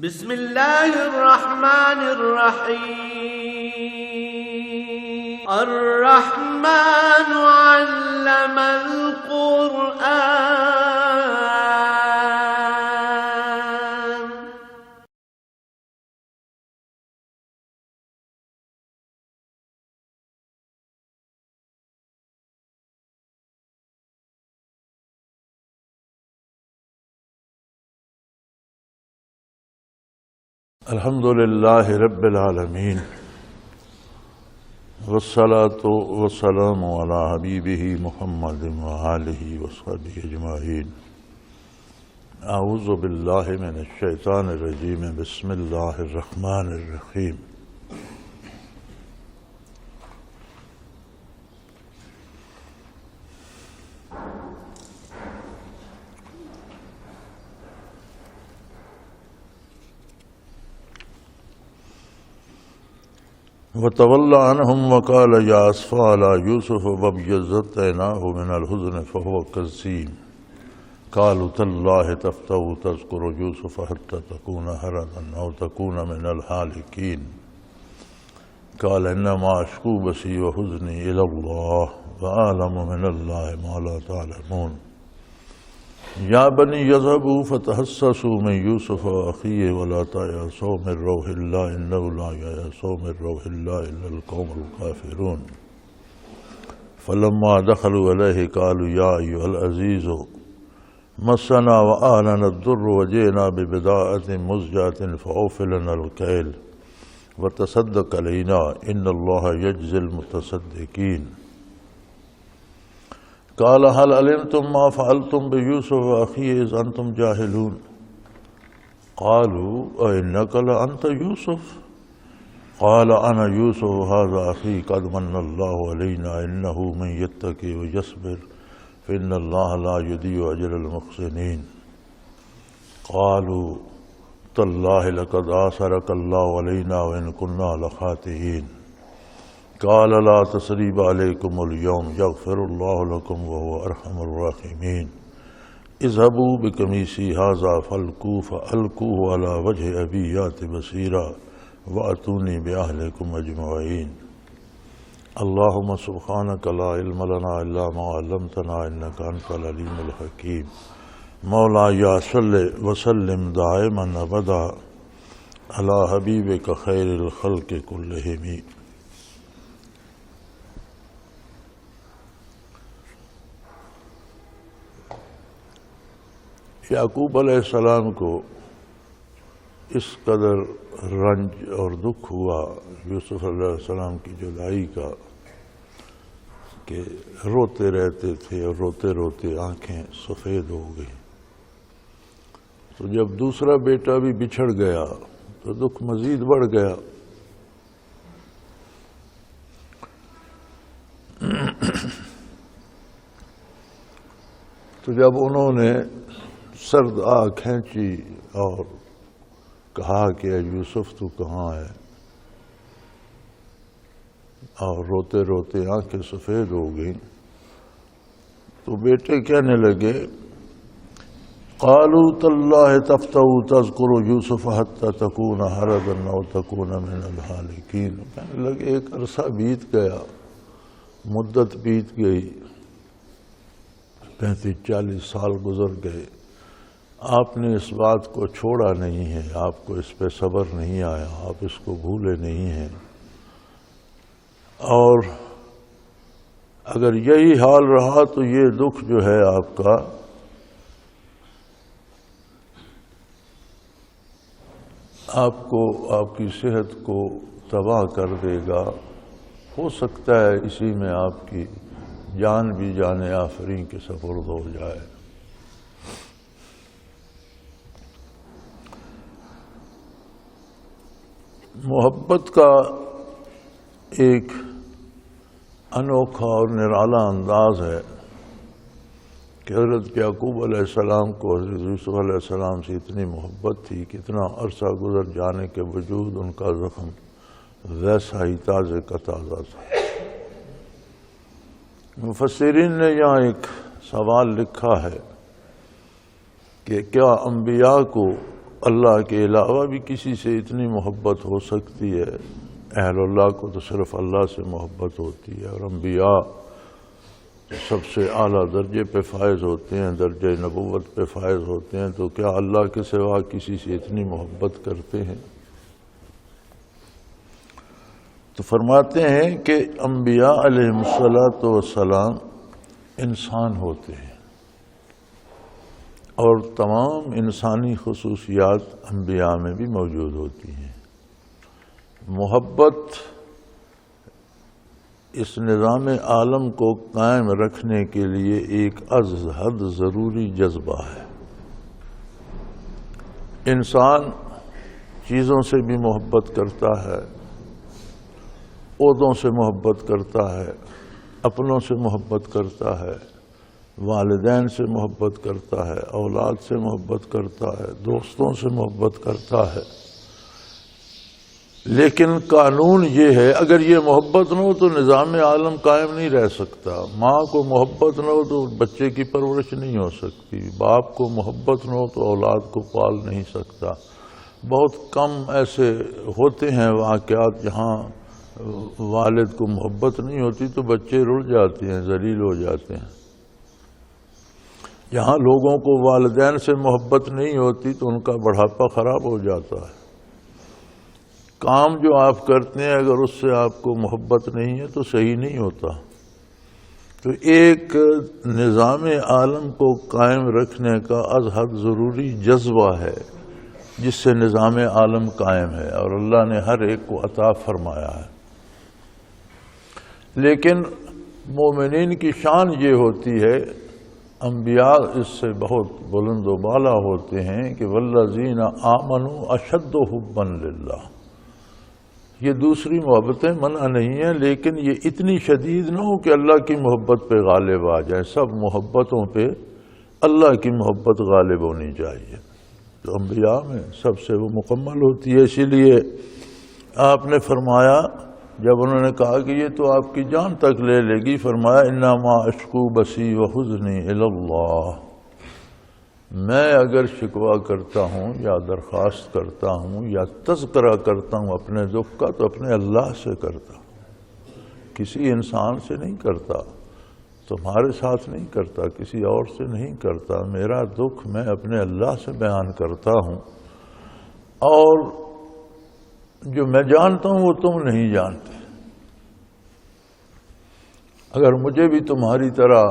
بسم الله الرحمن الرحيم. الرحمن علم القرآن. الحمد لله رب العالمين والصلاة والسلام على حبيبه محمد وآله وصحبه أجمعين. أعوذ بالله من الشيطان الرجيم. بسم الله الرحمن الرحيم. وتولى عنهم وقال يا أسفى على يوسف وابيضت عيناه من الحزن فهو كظيم. قالوا تالله تفتأ تذكر يوسف حتى تكون هردا أو تكون من الهالكين. قال إنما أشكو بثي وحزني إلى الله وأعلم من الله ما لا تعلمون. يا بني يذهبوا فتحسسوا من يوسف وأخيه ولا تيأسوا من روح الله إنه لا ييأس من روح الله إلا القوم الكافرون. فلما دخلوا عليه قالوا يا أيها العزيز مسنا وأهلنا الضر وجئنا ببضاعة مزجاة فأوف لنا الكيل وتصدق علينا إن الله يجزي المتصدقين. قال هل علمتم ما فعلتم بيوسف وأخيه إذ أنتم جاهلون. قالوا أئنك لأنت يوسف. قال أنا يوسف هذا أخي قد من الله علينا إنه من يتقي ويصبر فإن الله لا يضيع أجر المحسنين. قالوا تالله لقد آثرك الله علينا وإن كنا لخاطئين. قال لا تثريب عليكم اليوم يغفر الله لكم وهو أرحم الراحمين. اذهبوا بقميصي هذا فألقوه على وجه أبي يأت بصيرا وأتوني بأهلكم أجمعين. اللهم سبحانك لا علم لنا إلا ما علمتنا إنك أنت العليم الحكيم. مولاي صل وسلم دائما أبدا على حبيبك خير الخلق كلهم. یعقوب علیہ السلام کو اس قدر رنج اور دکھ ہوا یوسف علیہ السلام کی جدائی کا کہ روتے رہتے تھے اور روتے روتے آنکھیں سفید ہو گئیں. تو جب دوسرا بیٹا بھی بچھڑ گیا تو دکھ مزید بڑھ گیا. تو جب انہوں نے سرد آہ کھینچی اور کہا کہ یوسف تو کہاں ہے، اور روتے روتے آنکھیں سفید ہو گئیں، تو بیٹے کہنے لگے قالوا تاللہ تفتأ تذکر یوسف حتی تکون حردا او تکون من الہالکین. کہنے لگے ایک عرصہ بیت گیا، مدت بیت گئی، 35-40 سال گزر گئے، آپ نے اس بات کو چھوڑا نہیں ہے، آپ کو اس پہ صبر نہیں آیا، آپ اس کو بھولے نہیں ہیں. اور اگر یہی حال رہا تو یہ دکھ جو ہے آپ کا آپ کو آپ کی صحت کو تباہ کر دے گا. ہو سکتا ہے اسی میں آپ کی جان بھی جان آفرین کے سپرد ہو جائے. محبت کا ایک انوکھا اور نرالا انداز ہے کہ حضرت یعقوب علیہ السلام کو حضرت یوسف علیہ السلام سے اتنی محبت تھی کہ اتنا عرصہ گزر جانے کے باوجود ان کا زخم ویسا ہی تازے کا تازہ تھا. مفسرین نے یہاں ایک سوال لکھا ہے کہ کیا انبیاء کو اللہ کے علاوہ بھی کسی سے اتنی محبت ہو سکتی ہے؟ اہل اللہ کو تو صرف اللہ سے محبت ہوتی ہے، اور انبیاء سب سے اعلیٰ درجے پہ فائز ہوتے ہیں، درجہ نبوت پہ فائز ہوتے ہیں، تو کیا اللہ کے سوا کسی سے اتنی محبت کرتے ہیں؟ تو فرماتے ہیں کہ انبیاء علیہم السلام انسان ہوتے ہیں، اور تمام انسانی خصوصیات انبیاء میں بھی موجود ہوتی ہیں۔ محبت اس نظام عالم کو قائم رکھنے کے لیے ایک از حد ضروری جذبہ ہے۔ انسان چیزوں سے بھی محبت کرتا ہے، عہدوں سے محبت کرتا ہے، اپنوں سے محبت کرتا ہے، والدین سے محبت کرتا ہے، اولاد سے محبت کرتا ہے، دوستوں سے محبت کرتا ہے۔ لیکن قانون یہ ہے، اگر یہ محبت نہ ہو تو نظام عالم قائم نہیں رہ سکتا۔ ماں کو محبت نہ ہو تو بچے کی پرورش نہیں ہو سکتی، باپ کو محبت نہ ہو تو اولاد کو پال نہیں سکتا۔ بہت کم ایسے ہوتے ہیں واقعات جہاں والد کو محبت نہیں ہوتی تو بچے رل جاتے ہیں، ذلیل ہو جاتے ہیں۔ جہاں لوگوں کو والدین سے محبت نہیں ہوتی تو ان کا بڑھاپا خراب ہو جاتا ہے۔ کام جو آپ کرتے ہیں اگر اس سے آپ کو محبت نہیں ہے تو صحیح نہیں ہوتا۔ تو ایک نظام عالم کو قائم رکھنے کا از حد ضروری جذبہ ہے جس سے نظام عالم قائم ہے، اور اللہ نے ہر ایک کو عطا فرمایا ہے۔ لیکن مومنین کی شان یہ ہوتی ہے، انبیاء اس سے بہت بلند و بالا ہوتے ہیں کہ والذین آمنوا اشد حبا للہ۔ یہ دوسری محبتیں منع نہیں ہیں، لیکن یہ اتنی شدید نہ ہو کہ اللہ کی محبت پہ غالب آ جائے۔ سب محبتوں پہ اللہ کی محبت غالب ہونی چاہیے۔ تو انبیاء میں سب سے وہ مکمل ہوتی ہے۔ اسی لیے آپ نے فرمایا، جب انہوں نے کہا کہ یہ تو آپ کی جان تک لے لے گی، فرمایا انما اشکو بسی وحزنی الی اللہ۔ میں اگر شکوہ کرتا ہوں یا درخواست کرتا ہوں یا تذکرہ کرتا ہوں اپنے دکھ کا تو اپنے اللہ سے کرتا ہوں، کسی انسان سے نہیں کرتا، تمہارے ساتھ نہیں کرتا، کسی اور سے نہیں کرتا۔ میرا دکھ میں اپنے اللہ سے بیان کرتا ہوں، اور جو میں جانتا ہوں وہ تم نہیں جانتے۔ اگر مجھے بھی تمہاری طرح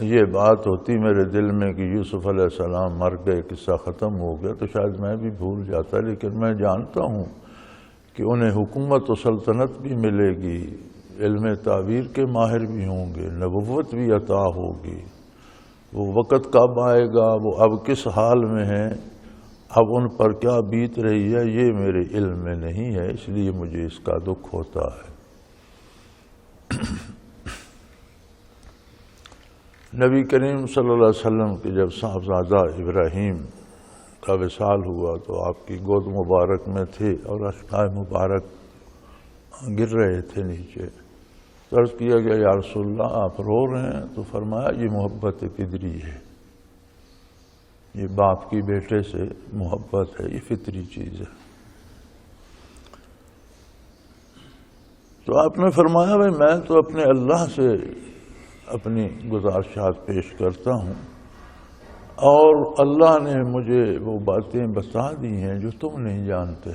یہ بات ہوتی میرے دل میں کہ یوسف علیہ السلام مر گئے، قصہ ختم ہو گیا، تو شاید میں بھی بھول جاتا، لیکن میں جانتا ہوں کہ انہیں حکومت و سلطنت بھی ملے گی، علم تعبیر کے ماہر بھی ہوں گے، نبوت بھی عطا ہوگی۔ وہ وقت کب آئے گا، وہ اب کس حال میں ہیں، اب ان پر کیا بیت رہی ہے، یہ میرے علم میں نہیں ہے، اس لیے مجھے اس کا دکھ ہوتا ہے۔ نبی کریم صلی اللہ علیہ وسلم کے جب صاحبزادہ ابراہیم کا وصال ہوا تو آپ کی گود مبارک میں تھے اور اشقائے مبارک گر رہے تھے نیچے۔ عرض کیا گیا یا رسول اللہ آپ رو رہے ہیں؟ تو فرمایا یہ محبت فطری ہے، یہ باپ کی بیٹے سے محبت ہے، یہ فطری چیز ہے۔ تو آپ نے فرمایا بھائی میں تو اپنے اللہ سے اپنی گزارشات پیش کرتا ہوں، اور اللہ نے مجھے وہ باتیں بتا دی ہیں جو تم نہیں جانتے۔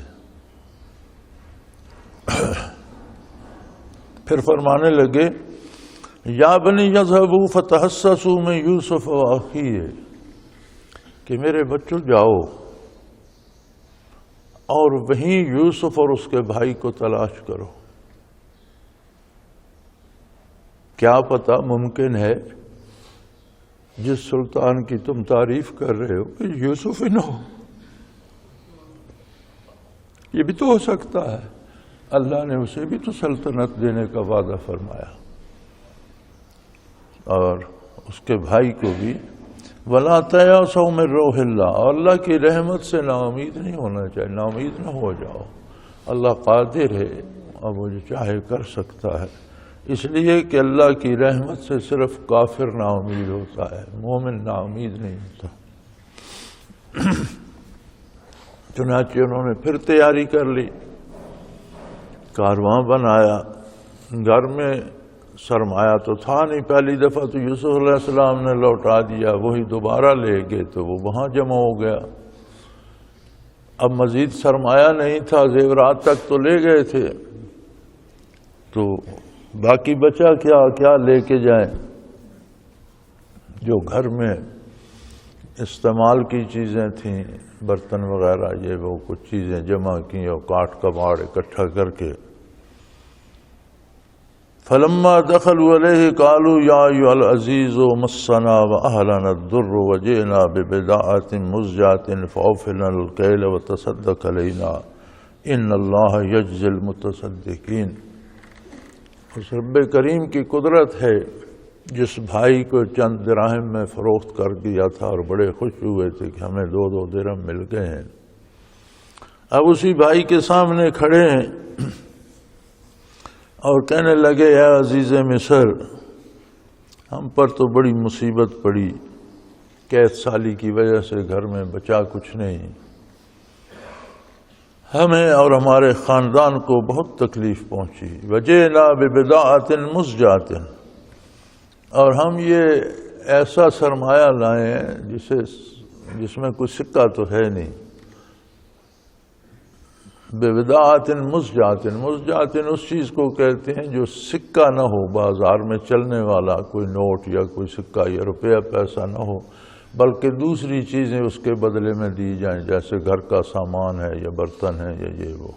پھر فرمانے لگے یا بنی یذهبوا فتحسسوا من یوسف واخیہ، کہ میرے بچوں جاؤ اور وہیں یوسف اور اس کے بھائی کو تلاش کرو۔ کیا پتہ ممکن ہے جس سلطان کی تم تعریف کر رہے ہو کہ یوسف ہی نہ ہو، یہ بھی تو ہو سکتا ہے۔ اللہ نے اسے بھی تو سلطنت دینے کا وعدہ فرمایا، اور اس کے بھائی کو بھی۔ وَلَا تَيَأْسَوْا مِن رَوْحِ اللَّهِ، اور اللہ کی رحمت سے نا امید نہیں ہونا چاہیے، نا امید نہ ہو جاؤ۔ اللہ قادر ہے اور وہ جو چاہے کر سکتا ہے، اس لیے کہ اللہ کی رحمت سے صرف کافر نا امید ہوتا ہے، مومن نا امید نہیں ہوتا۔ چنانچہ انہوں نے پھر تیاری کر لی، کارواں بنایا۔ گھر میں سرمایہ تو تھا نہیں، پہلی دفعہ تو یوسف علیہ السلام نے لوٹا دیا، وہی دوبارہ لے گئے تو وہ وہاں جمع ہو گیا۔ اب مزید سرمایہ نہیں تھا، زیورات تک تو لے گئے تھے، تو باقی بچا کیا لے کے جائیں؟ جو گھر میں استعمال کی چیزیں تھیں، برتن وغیرہ، یہ وہ کچھ چیزیں جمع کی اور کاٹ کباڑ اکٹھا کر کے فلما دخلوا علیہ قالوا یا ایھا العزیز مسنا واہلنا الضر وجئنا ببضاعۃ مزجاۃ فاوف لنا الکیل وتصدق علینا ان اللہ یجزی المتصدقین۔ اس رب کریم کی قدرت ہے، جس بھائی کو چند دراہم میں فروخت کر دیا تھا اور بڑے خوش ہوئے تھے کہ ہمیں 2 درہم مل گئے ہیں، اب اسی بھائی کے سامنے کھڑے ہیں اور کہنے لگے اے عزیز مصر، ہم پر تو بڑی مصیبت پڑی، قید سالی کی وجہ سے گھر میں بچا کچھ نہیں، ہمیں اور ہمارے خاندان کو بہت تکلیف پہنچی۔ وجئنا ببضاعۃ مزجاۃ، اور ہم یہ ایسا سرمایہ لائے جس میں کوئی سکہ تو ہے نہیں۔ ببضاعۃ مزجاۃ، مزجاۃ اس چیز کو کہتے ہیں جو سکہ نہ ہو، بازار میں چلنے والا کوئی نوٹ یا کوئی سکہ یا روپیہ پیسہ نہ ہو، بلکہ دوسری چیزیں اس کے بدلے میں دی جائیں، جیسے گھر کا سامان ہے یا برتن ہے یا یہ وہ۔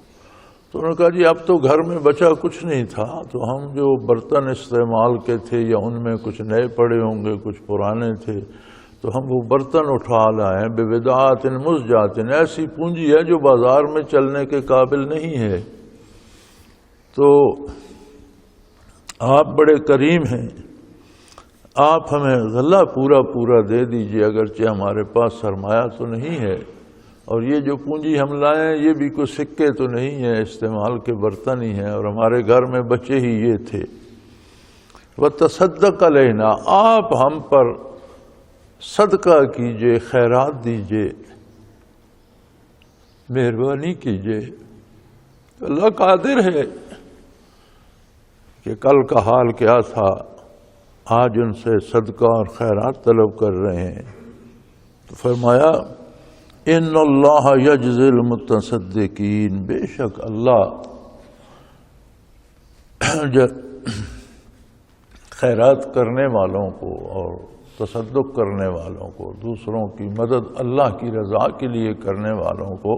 تو انہوں نے کہا جی اب تو گھر میں بچا کچھ نہیں تھا، تو ہم جو برتن استعمال کے تھے یا ان میں کچھ نئے پڑے ہوں گے، کچھ پرانے تھے، تو ہم وہ برتن اٹھا لائیں۔ ببضاعۃ مزجاۃ، ایسی پونجی ہے جو بازار میں چلنے کے قابل نہیں ہے۔ تو آپ بڑے کریم ہیں، آپ ہمیں غلہ پورا دے دیجئے، اگرچہ ہمارے پاس سرمایہ تو نہیں ہے، اور یہ جو پونجی ہم لائیں یہ بھی کوئی سکے تو نہیں ہیں، استعمال کے برتن ہی ہیں، اور ہمارے گھر میں بچے ہی یہ تھے۔ وتصدق علینا، آپ ہم پر صدقہ کیجئے، خیرات دیجئے، مہربانی کیجئے۔ اللہ قادر ہے کہ کل کا حال کیا تھا، آج ان سے صدقہ اور خیرات طلب کر رہے ہیں۔ تو فرمایا ان اللہ یجزی المتصدقین، بے شک اللہ خیرات کرنے والوں کو اور تصدق کرنے والوں کو، دوسروں کی مدد اللہ کی رضا کے لیے کرنے والوں کو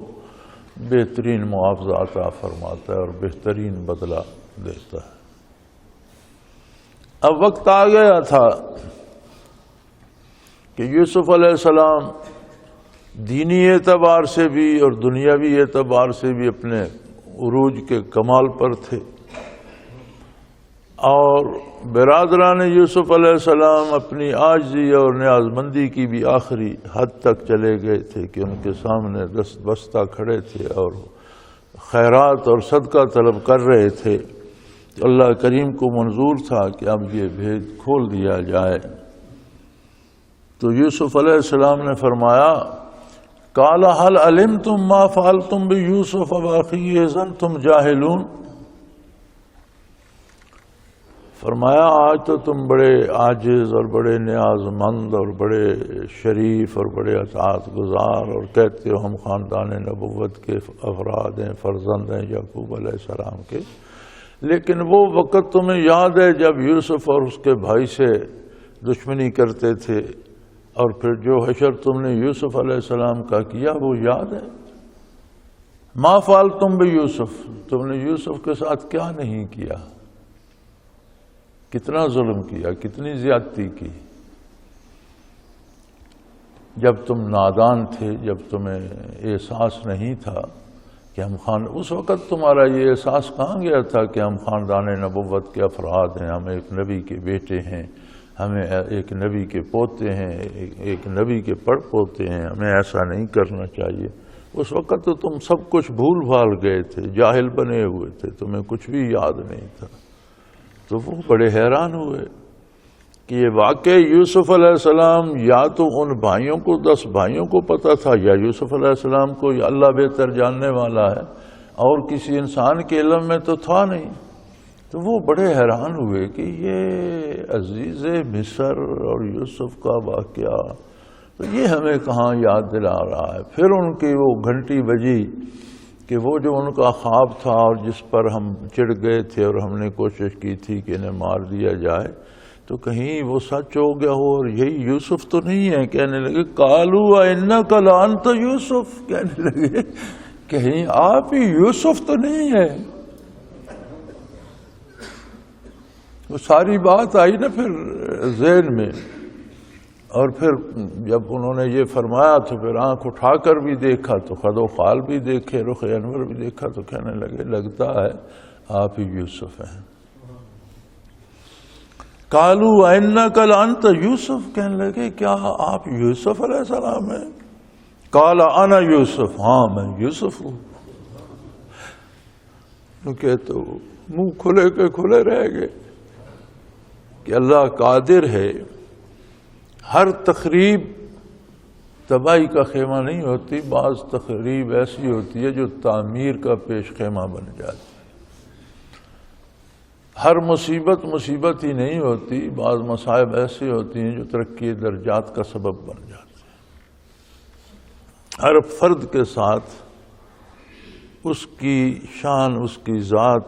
بہترین معاوضہ عطا فرماتا ہے اور بہترین بدلہ دیتا ہے۔ اب وقت آ گیا تھا کہ یوسف علیہ السلام دینی اعتبار سے بھی اور دنیاوی اعتبار سے بھی اپنے عروج کے کمال پر تھے، اور برادران یوسف علیہ السلام اپنی عاجزی اور نیاز مندی کی بھی آخری حد تک چلے گئے تھے کہ ان کے سامنے دست بستہ کھڑے تھے اور خیرات اور صدقہ طلب کر رہے تھے۔ اللہ کریم کو منظور تھا کہ اب یہ بھید کھول دیا جائے۔ تو یوسف علیہ السلام نے فرمایا قال هل علمتم ما فعلتم بيوسف واخيه اذ انتم جاهلون، فرمایا آج تو تم بڑے عاجز اور بڑے نیاز مند اور بڑے شریف اور بڑے اطاعت گزار اور کہتے ہو ہم خاندان نبوت کے افراد ہیں، فرزند ہیں یعقوب علیہ السلام کے، لیکن وہ وقت تمہیں یاد ہے جب یوسف اور اس کے بھائی سے دشمنی کرتے تھے، اور پھر جو حشر تم نے یوسف علیہ السلام کا کیا وہ یاد ہے؟ ما فعلتم بیوسف، تم نے یوسف کے ساتھ کیا نہیں کیا، کتنا ظلم کیا، کتنی زیادتی کی، جب تم نادان تھے، جب تمہیں احساس نہیں تھا کہ ہم اس وقت تمہارا یہ احساس کہاں گیا تھا کہ ہم خاندان نبوت کے افراد ہیں، ہم ایک نبی کے بیٹے ہیں، ہمیں ایک نبی کے پوتے ہیں، ایک نبی کے پڑ پوتے ہیں، ہمیں ایسا نہیں کرنا چاہیے۔ اس وقت تو تم سب کچھ بھول بھال گئے تھے، جاہل بنے ہوئے تھے، تمہیں کچھ بھی یاد نہیں تھا۔ تو وہ بڑے حیران ہوئے کہ یہ واقعہ یوسف علیہ السلام یا تو ان بھائیوں کو 10 بھائیوں کو پتہ تھا، یا یوسف علیہ السلام کو یا اللہ بہتر جاننے والا ہے، اور کسی انسان کے علم میں تو تھا نہیں۔ تو وہ بڑے حیران ہوئے کہ یہ عزیز مصر اور یوسف کا واقعہ تو یہ ہمیں کہاں یاد دلا رہا ہے۔ پھر ان کی وہ گھنٹی بجی کہ وہ جو ان کا خواب تھا اور جس پر ہم چڑ گئے تھے اور ہم نے کوشش کی تھی کہ انہیں مار دیا جائے، تو کہیں وہ سچ ہو گیا ہو اور یہی یوسف تو نہیں ہے۔ کہنے لگے قالوا انک لانت یوسف، کہنے لگے کہیں آپ ہی یوسف تو نہیں ہے۔ وہ ساری بات آئی نا پھر ذہن میں، اور پھر جب انہوں نے یہ فرمایا تو پھر آنکھ اٹھا کر بھی دیکھا تو خد و خال بھی دیکھے، رخ انور بھی دیکھا، تو کہنے لگے لگتا ہے آپ ہی یوسف ہیں۔ قالوا انک لانت یوسف، کہنے لگے کیا آپ یوسف علیہ السلام ہیں؟ قال انا یوسف، ہاں میں یوسف ہوں۔ تو منہ کھلے کے کھلے رہ گئے کہ اللہ قادر ہے۔ ہر تخریب تباہی کا خیمہ نہیں ہوتی، بعض تخریب ایسی ہوتی ہے جو تعمیر کا پیش خیمہ بن جاتی ہے۔ ہر مصیبت مصیبت ہی نہیں ہوتی، بعض مصائب ایسی ہوتی ہیں جو ترقی درجات کا سبب بن جاتی ہیں۔ ہر فرد کے ساتھ اس کی شان، اس کی ذات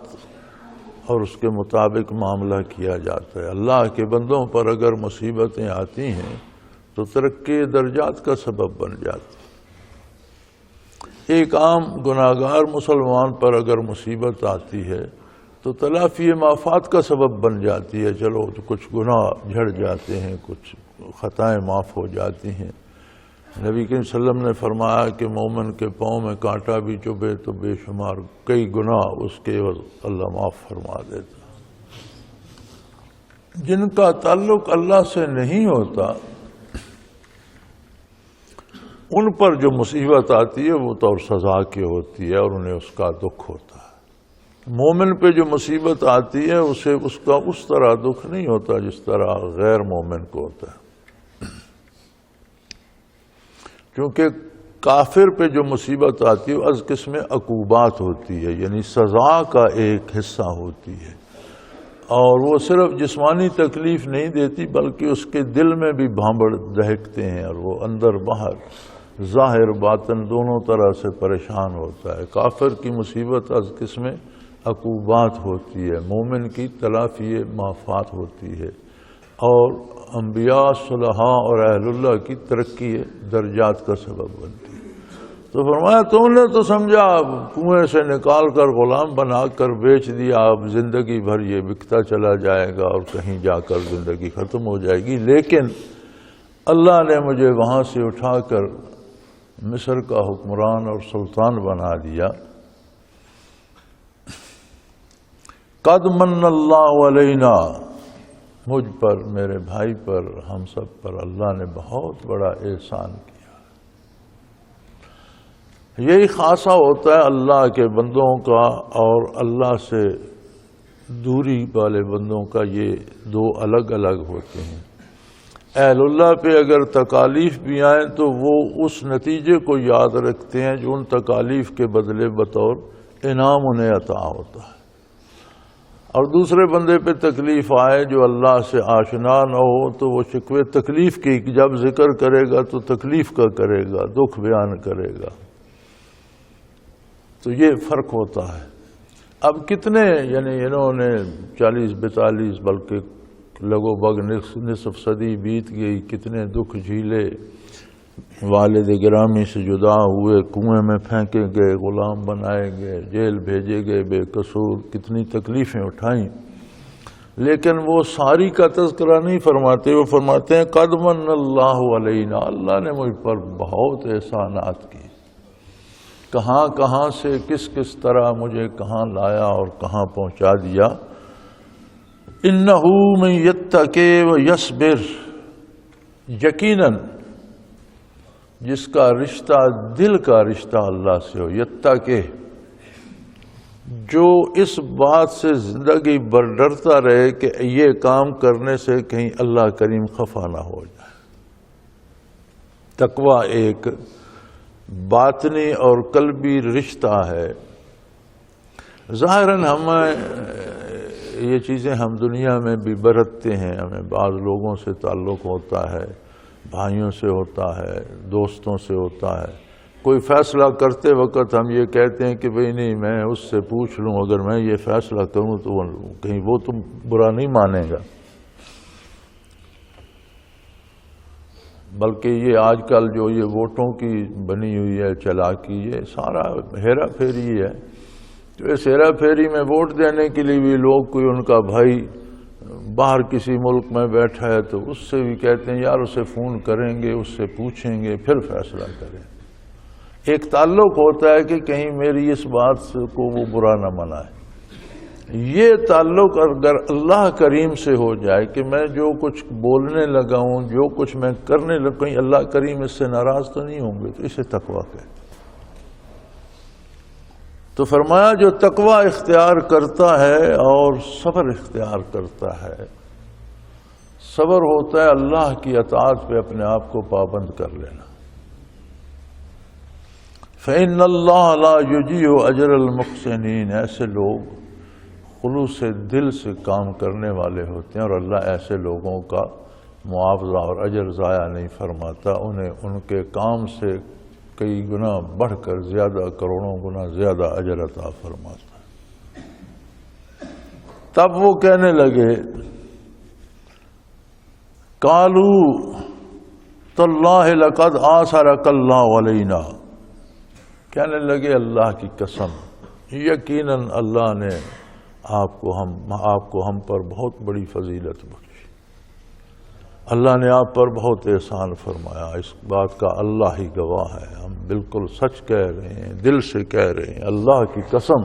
اور اس کے مطابق معاملہ کیا جاتا ہے۔ اللہ کے بندوں پر اگر مصیبتیں آتی ہیں تو ترقی درجات کا سبب بن جاتی ہے۔ ایک عام گناہگار مسلمان پر اگر مصیبت آتی ہے تو تلافی معافات کا سبب بن جاتی ہے۔ چلو تو کچھ گناہ جھڑ جاتے ہیں، کچھ خطائیں معاف ہو جاتی ہیں۔ نبی کریم صلی اللہ علیہ وسلم نے فرمایا کہ مومن کے پاؤں میں کانٹا بھی چبھے تو بے شمار کئی گناہ اس کے عوض اللہ معاف فرما دیتا۔ جن کا تعلق اللہ سے نہیں ہوتا ان پر جو مصیبت آتی ہے وہ تو اور سزا کی ہوتی ہے اور انہیں اس کا دکھ ہوتا ہے۔ مومن پہ جو مصیبت آتی ہے اسے اس کا اس طرح دکھ نہیں ہوتا جس طرح غیر مومن کو ہوتا ہے، کیونکہ کافر پہ جو مصیبت آتی ہے از قسم عقوبات ہوتی ہے، یعنی سزا کا ایک حصہ ہوتی ہے، اور وہ صرف جسمانی تکلیف نہیں دیتی بلکہ اس کے دل میں بھی بھانبڑ دہکتے ہیں اور وہ اندر باہر ظاہر باطن دونوں طرح سے پریشان ہوتا ہے۔ کافر کی مصیبت از قسم عقوبات ہوتی ہے، مومن کی تلافی معافات ہوتی ہے، اور انبیاء، صلحاء اور اہل اللہ کی ترقی درجات کا سبب بنتی ہے۔ تو فرمایا تم نے تو سمجھا کنویں سے نکال کر غلام بنا کر بیچ دیا، اب زندگی بھر یہ بکتا چلا جائے گا اور کہیں جا کر زندگی ختم ہو جائے گی، لیکن اللہ نے مجھے وہاں سے اٹھا کر مصر کا حکمران اور سلطان بنا دیا۔ قد من اللہ علینا، مجھ پر، میرے بھائی پر، ہم سب پر اللہ نے بہت بڑا احسان کیا۔ یہی خاصہ ہوتا ہے اللہ کے بندوں کا اور اللہ سے دوری والے بندوں کا، یہ دو الگ الگ ہوتے ہیں۔ اہل اللہ پہ اگر تکالیف بھی آئیں تو وہ اس نتیجے کو یاد رکھتے ہیں جو ان تکالیف کے بدلے بطور انعام انہیں عطا ہوتا ہے، اور دوسرے بندے پہ تکلیف آئے جو اللہ سے آشنا نہ ہو تو وہ شکوے تکلیف کی جب ذکر کرے گا تو تکلیف کا کرے گا، دکھ بیان کرے گا۔ تو یہ فرق ہوتا ہے۔ اب کتنے، یعنی انہوں نے 40-42 بلکہ لگو بگ نصف صدی بیت گئی، کتنے دکھ جھیلے، والد گرامی سے جدا ہوئے، کنویں میں پھینکے گئے، غلام بنائے گئے، جیل بھیجے گئے بے قصور، کتنی تکلیفیں اٹھائیں، لیکن وہ ساری کا تذکرہ نہیں فرماتے۔ وہ فرماتے ہیں قد من اللہ علینا، اللہ نے مجھ پر بہت احسانات کی، کہاں کہاں سے کس کس طرح مجھے کہاں لایا اور کہاں پہنچا دیا۔ انہ من یتقی و یصبر، یقیناً جس کا رشتہ دل کا رشتہ اللہ سے ہو، یتقی جو اس بات سے زندگی بھر ڈرتا رہے کہ یہ کام کرنے سے کہیں اللہ کریم خفا نہ ہو جائے۔ تقویٰ ایک باطنی اور قلبی رشتہ ہے۔ ظاہراً ہمیں یہ چیزیں ہم دنیا میں بھی برتتے ہیں، ہمیں بعض لوگوں سے تعلق ہوتا ہے، بھائیوں سے ہوتا ہے، دوستوں سے ہوتا ہے۔ کوئی فیصلہ کرتے وقت ہم یہ کہتے ہیں کہ بھئی نہیں، میں اس سے پوچھ لوں، اگر میں یہ فیصلہ کروں تو کہیں وہ تم برا نہیں مانے گا۔ بلکہ یہ آج کل جو یہ ووٹوں کی بنی ہوئی ہے چالاکی، یہ سارا ہیرا پھیری ہے۔ تو اس ہیرا پھیری میں ووٹ دینے کے لیے بھی لوگ، کوئی ان کا بھائی باہر کسی ملک میں بیٹھا ہے تو اس سے بھی کہتے ہیں یار اسے فون کریں گے، اس سے پوچھیں گے، پھر فیصلہ کریں۔ ایک تعلق ہوتا ہے کہ کہیں میری اس بات کو وہ برا نہ منائے۔ یہ تعلق اگر اللہ کریم سے ہو جائے کہ میں جو کچھ بولنے لگا ہوں، جو کچھ میں کرنے لگا، کہیں اللہ کریم اس سے ناراض تو نہیں ہوں گے، تو اسے تقویٰ کہتے ہیں۔ تو فرمایا جو تقویٰ اختیار کرتا ہے اور صبر اختیار کرتا ہے، صبر ہوتا ہے اللہ کی اطاعت پہ اپنے آپ کو پابند کر لینا۔ فإن اللہ لا یضیع اجر المحسنین، ایسے لوگ خلوص دل سے کام کرنے والے ہوتے ہیں اور اللہ ایسے لوگوں کا معاوضہ اور اجر ضائع نہیں فرماتا، انہیں ان کے کام سے کئی گنا بڑھ کر زیادہ، کروڑوں گنا زیادہ اجر عطا فرماتا ہے۔ تب وہ کہنے لگے قالوا تاللہ لقد آثرک اللہ علینا، کہنے لگے اللہ کی قسم، یقیناً اللہ نے آپ کو ہم پر بہت بڑی فضیلت بخشی، اللہ نے آپ پر بہت احسان فرمایا۔ اس بات کا اللہ ہی گواہ ہے، ہم بالکل سچ کہہ رہے ہیں، دل سے کہہ رہے ہیں، اللہ کی قسم۔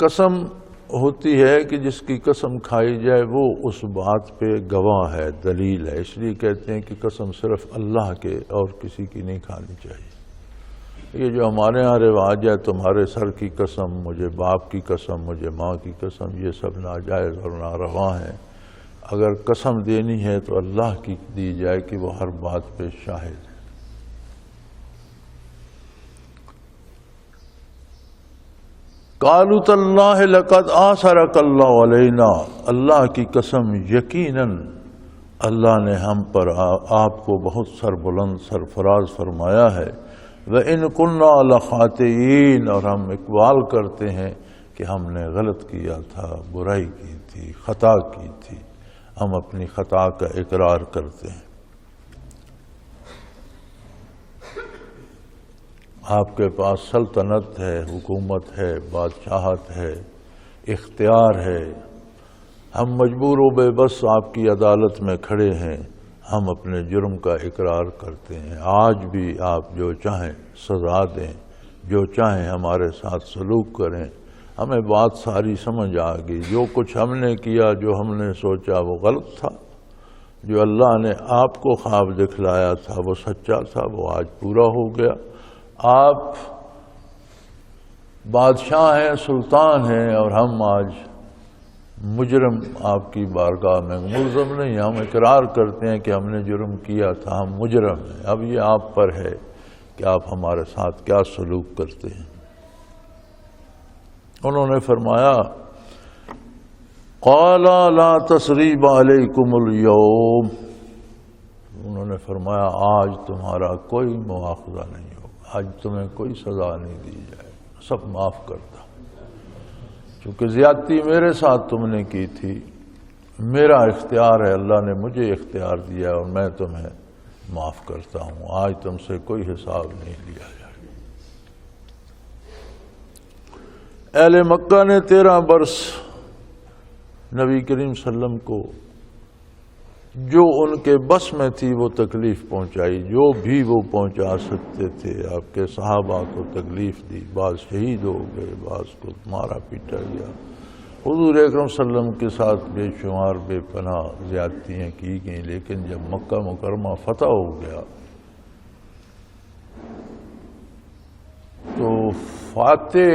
قسم ہوتی ہے کہ جس کی قسم کھائی جائے وہ اس بات پہ گواہ ہے، دلیل ہے، اس لیے کہتے ہیں کہ قسم صرف اللہ کے اور کسی کی نہیں کھانی چاہیے۔ یہ جو ہمارے ہاں رواج ہے، تمہارے سر کی قسم، مجھے باپ کی قسم، مجھے ماں کی قسم، یہ سب ناجائز اور ناروا ہیں۔ اگر قسم دینی ہے تو اللہ کی دی جائے کہ وہ ہر بات پہ شاہد ہے۔ قالوا تاللہ لقد آثرک اللہ علینا، اللہ کی قسم یقیناً اللہ نے ہم پر آپ کو بہت سربلند سرفراز فرمایا ہے۔ وَإِن كُنَّا لَخَاطِئِينَ، اور ہم اقبال کرتے ہیں کہ ہم نے غلط کیا تھا، برائی کی تھی، خطا کی تھی، ہم اپنی خطا کا اقرار کرتے ہیں۔ آپ کے پاس سلطنت ہے، حکومت ہے، بادشاہت ہے، اختیار ہے، ہم مجبور و بے بس آپ کی عدالت میں کھڑے ہیں، ہم اپنے جرم کا اقرار کرتے ہیں۔ آج بھی آپ جو چاہیں سزا دیں، جو چاہیں ہمارے ساتھ سلوک کریں، ہمیں بات ساری سمجھ آ گئی، جو کچھ ہم نے کیا، جو ہم نے سوچا وہ غلط تھا، جو اللہ نے آپ کو خواب دکھلایا تھا وہ سچا تھا، وہ آج پورا ہو گیا۔ آپ بادشاہ ہیں، سلطان ہیں، اور ہم آج مجرم آپ کی بارگاہ میں ملزم نہیں، ہم اقرار کرتے ہیں کہ ہم نے جرم کیا تھا، ہم مجرم ہیں۔ اب یہ آپ پر ہے کہ آپ ہمارے ساتھ کیا سلوک کرتے ہیں۔ انہوں نے فرمایا قال لا تثریب علیکم اليوم، انہوں نے فرمایا آج تمہارا کوئی مواخذہ نہیں ہوگا، آج تمہیں کوئی سزا نہیں دی جائے، سب معاف کرتا، چونکہ زیادتی میرے ساتھ تم نے کی تھی، میرا اختیار ہے، اللہ نے مجھے اختیار دیا اور میں تمہیں معاف کرتا ہوں، آج تم سے کوئی حساب نہیں لیا جائے۔ اہل مکہ نے 13 برس نبی کریم صلی اللہ علیہ وسلم کو جو ان کے بس میں تھی وہ تکلیف پہنچائی، جو بھی وہ پہنچا سکتے تھے، آپ کے صحابہ کو تکلیف دی، بعض شہید ہو گئے، بعض کو مارا پیٹا گیا، حضور اکرم صلی اللہ علیہ وسلم کے ساتھ بے شمار بے پناہ زیادتیاں کی گئیں، لیکن جب مکہ مکرمہ فتح ہو گیا تو فاتح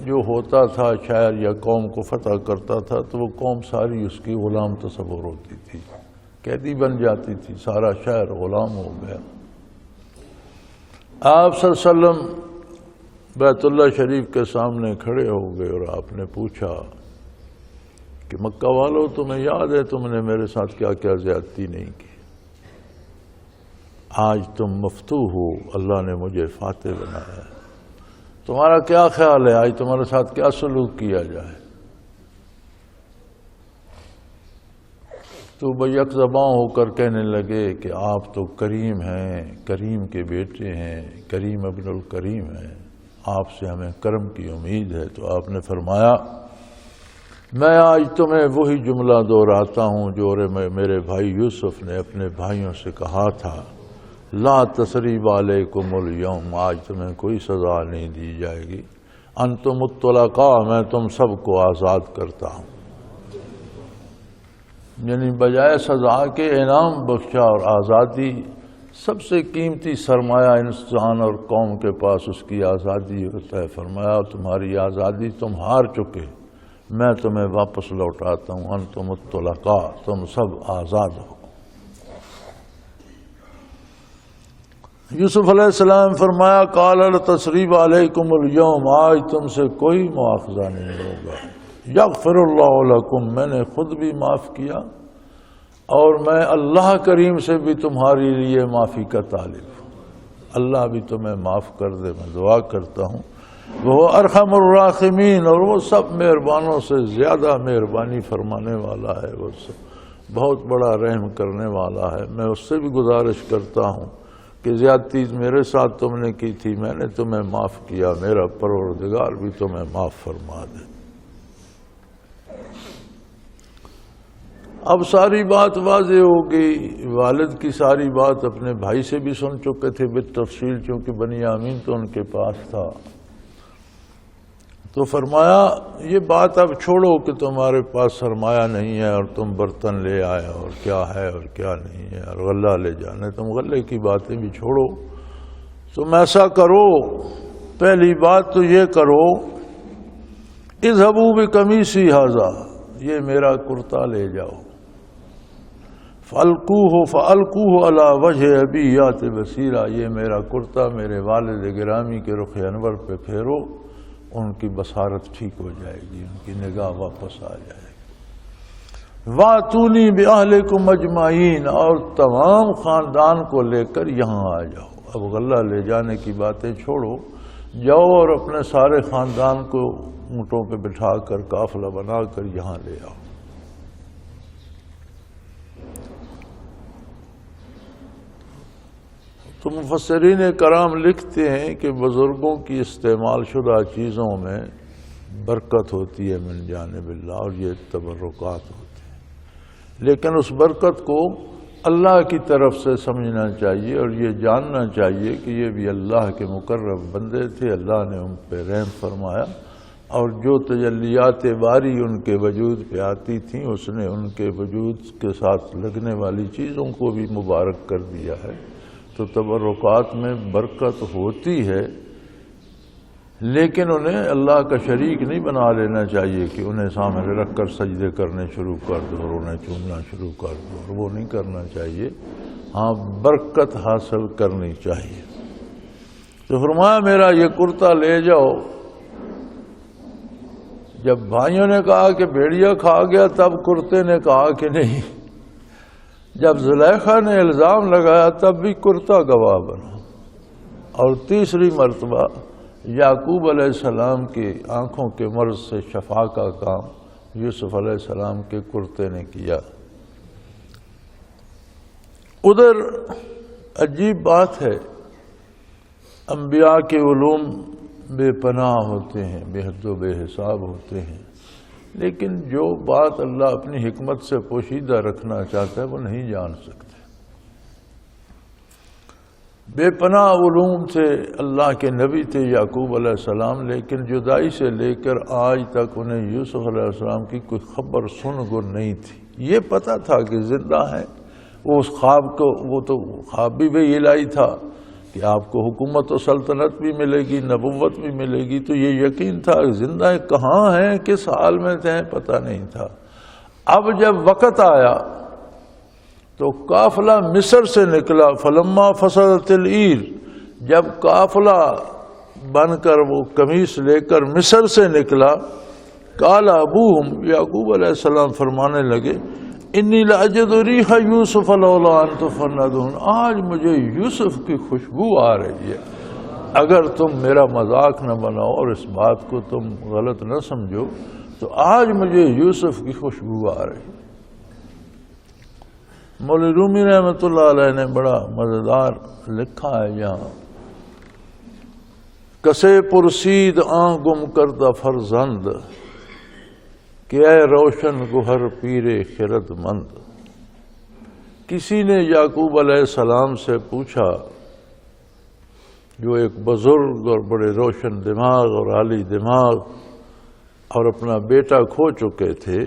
جو ہوتا تھا شاعر یا قوم کو فتح کرتا تھا تو وہ قوم ساری اس کی غلام تصور ہوتی تھی، قیدی بن جاتی تھی، سارا شہر غلام ہو گیا۔ آپ صلی اللہ علیہ وسلم بیت اللہ شریف کے سامنے کھڑے ہو گئے اور آپ نے پوچھا کہ مکہ والو تمہیں یاد ہے تم نے میرے ساتھ کیا کیا زیادتی نہیں کی، آج تم مفتوح ہو، اللہ نے مجھے فاتح بنایا ہے، تمہارا کیا خیال ہے آج تمہارے ساتھ کیا سلوک کیا جائے؟ تو وہ یک زباں ہو کر کہنے لگے کہ آپ تو کریم ہیں، کریم کے بیٹے ہیں، کریم ابن الکریم ہیں، آپ سے ہمیں کرم کی امید ہے۔ تو آپ نے فرمایا میں آج تمہیں وہی جملہ دہراتا ہوں جو میرے بھائی یوسف نے اپنے بھائیوں سے کہا تھا، لا تثریب علیکم اليوم، آج تمہیں کوئی سزا نہیں دی جائے گی، انتم الطلقاء، میں تم سب کو آزاد کرتا ہوں۔ یعنی بجائے سزا کے انعام بخشا اور آزادی، سب سے قیمتی سرمایہ انسان اور قوم کے پاس اس کی آزادی ہوتا ہے۔ فرمایا تمہاری آزادی تم ہار چکے، میں تمہیں واپس لوٹاتا ہوں، انتم الطلقاء، تم سب آزاد ہو۔ یوسف علیہ السلام فرمایا قال التثریب علیکم اليوم، آج تم سے کوئی مواخذہ نہیں ہوگا، یغفر اللہ لکم، میں نے خود بھی معاف کیا اور میں اللہ کریم سے بھی تمہارے لیے معافی کا طالب ہوں، اللہ بھی تمہیں معاف کر دے، میں دعا کرتا ہوں۔ وہ ارحم الراحمین، اور وہ سب مہربانوں سے زیادہ مہربانی فرمانے والا ہے، وہ سب بہت بڑا رحم کرنے والا ہے۔ میں اس سے بھی گزارش کرتا ہوں کہ زیادتی میرے ساتھ تم نے کی تھی، میں نے تمہیں معاف کیا، میرا پروردگار بھی تمہیں معاف فرما دے۔ اب ساری بات واضح ہو گئی، والد کی ساری بات اپنے بھائی سے بھی سن چکے تھے بالتفصیل، چونکہ بنیامین تو ان کے پاس تھا۔ تو فرمایا یہ بات اب چھوڑو کہ تمہارے پاس سرمایہ نہیں ہے اور تم برتن لے آئے اور کیا ہے اور کیا نہیں ہے اور غلہ لے جانے، تم غلے کی باتیں بھی چھوڑو۔ تم ایسا کرو، پہلی بات تو یہ کرو، اذهبوا بقمیصی ھذا، یہ میرا کرتا لے جاؤ، فَأَلْقُوهُ عَلَى وَجْهِ أَبِي يَأْتِ بَصِيرًا، یہ میرا کرتا میرے والد گرامی کے رخ انور پہ پھیرو، ان کی بصارت ٹھیک ہو جائے گی، ان کی نگاہ واپس آ جائے گی۔ وَأْتُونِي بِأَهْلِكُمْ أَجْمَعِينَ، اور تمام خاندان کو لے کر یہاں آ جاؤ۔ اب غلہ لے جانے کی باتیں چھوڑو، جاؤ اور اپنے سارے خاندان کو اونٹوں پہ بٹھا کر قافلہ بنا کر یہاں لے آؤ۔ تو مفسرین کرام لکھتے ہیں کہ بزرگوں کی استعمال شدہ چیزوں میں برکت ہوتی ہے من جانب اللہ، اور یہ تبرکات ہوتے ہیں، لیکن اس برکت کو اللہ کی طرف سے سمجھنا چاہیے اور یہ جاننا چاہیے کہ یہ بھی اللہ کے مقرب بندے تھے، اللہ نے ان پہ رحم فرمایا، اور جو تجلیات باری ان کے وجود پہ آتی تھیں اس نے ان کے وجود کے ساتھ لگنے والی چیزوں کو بھی مبارک کر دیا ہے۔ تو تبرکات میں برکت ہوتی ہے، لیکن انہیں اللہ کا شریک نہیں بنا لینا چاہیے کہ انہیں سامنے رکھ کر سجدے کرنے شروع کر دو اور انہیں چومنا شروع کر دو، اور وہ نہیں کرنا چاہیے۔ ہاں، برکت حاصل کرنی چاہیے۔ تو فرمایا میرا یہ کرتا لے جاؤ۔ جب بھائیوں نے کہا کہ بھیڑیا کھا گیا، تب کرتے نے کہا کہ نہیں۔ جب زلیخا نے الزام لگایا تب بھی کرتا گواہ بنا، اور تیسری مرتبہ یعقوب علیہ السلام کی آنکھوں کے مرض سے شفا کا کام یوسف علیہ السلام کے کرتے نے کیا۔ ادھر عجیب بات ہے، انبیاء کے علوم بے پناہ ہوتے ہیں، بے حد و بے حساب ہوتے ہیں، لیکن جو بات اللہ اپنی حکمت سے پوشیدہ رکھنا چاہتا ہے وہ نہیں جان سکتے۔ بے پناہ علوم تھے، اللہ کے نبی تھے یعقوب علیہ السلام، لیکن جدائی سے لے کر آج تک انہیں یوسف علیہ السلام کی کوئی خبر سن گر نہیں تھی۔ یہ پتہ تھا کہ زندہ ہیں، وہ اس خواب کو، وہ تو خواب بھی الہی تھا، کہ آپ کو حکومت و سلطنت بھی ملے گی، نبوت بھی ملے گی، تو یہ یقین تھا کہ زندہ کہاں ہیں، کس حال میں تھے، پتہ نہیں تھا۔ اب جب وقت آیا تو قافلہ مصر سے نکلا، فلما فصلت العیر، جب قافلہ بن کر وہ قمیص لے کر مصر سے نکلا، قال ابوہم، یعقوب علیہ السلام فرمانے لگے، انی لاجد ریح یوسف لولا ان تفندون، آج مجھے یوسف کی خوشبو آ رہی ہے، اگر تم میرا مذاق نہ بناؤ اور اس بات کو تم غلط نہ سمجھو تو آج مجھے یوسف کی خوشبو آ رہی ہے۔ مولوی رومی رحمۃ اللہ علیہ نے بڑا مزیدار لکھا ہے یہاں، کسے پرسید آن گم کردہ فرزند، کہ اے روشن گوہر پیرے خرد مند۔ کسی نے یعقوب علیہ السلام سے پوچھا، جو ایک بزرگ اور بڑے روشن دماغ اور عالی دماغ اور اپنا بیٹا کھو چکے تھے،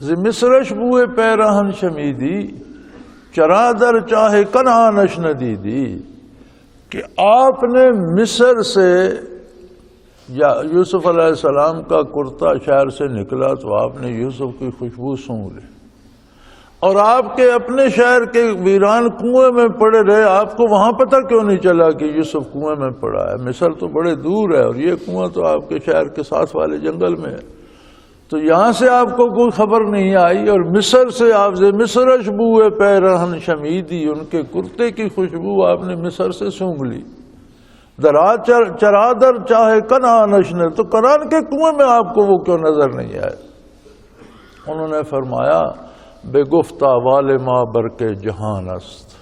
ز مصرش بوئے پیراہن شمیدی، چرادر چاہے کنعانش ندیدی، کہ آپ نے مصر سے یا یوسف علیہ السلام کا کرتا شہر سے نکلا تو آپ نے یوسف کی خوشبو سونگھ لی، اور آپ کے اپنے شہر کے ویران کنویں میں پڑے رہے، آپ کو وہاں پتہ کیوں نہیں چلا کہ یوسف کنویں میں پڑا ہے؟ مصر تو بڑے دور ہے اور یہ کنواں تو آپ کے شہر کے ساتھ والے جنگل میں ہے، تو یہاں سے آپ کو کوئی خبر نہیں آئی، اور مصر سے آپ سے مصرش بوئے پیرہن شمیدی، ان کے کرتے کی خوشبو آپ نے مصر سے سونگھ لی۔ چرادر چاہے کنعانش نے، تو کنعان کے کنویں میں آپ کو وہ کیوں نظر نہیں آئے؟ انہوں نے فرمایا، بے گفتہ والے ماں برکے جہان است،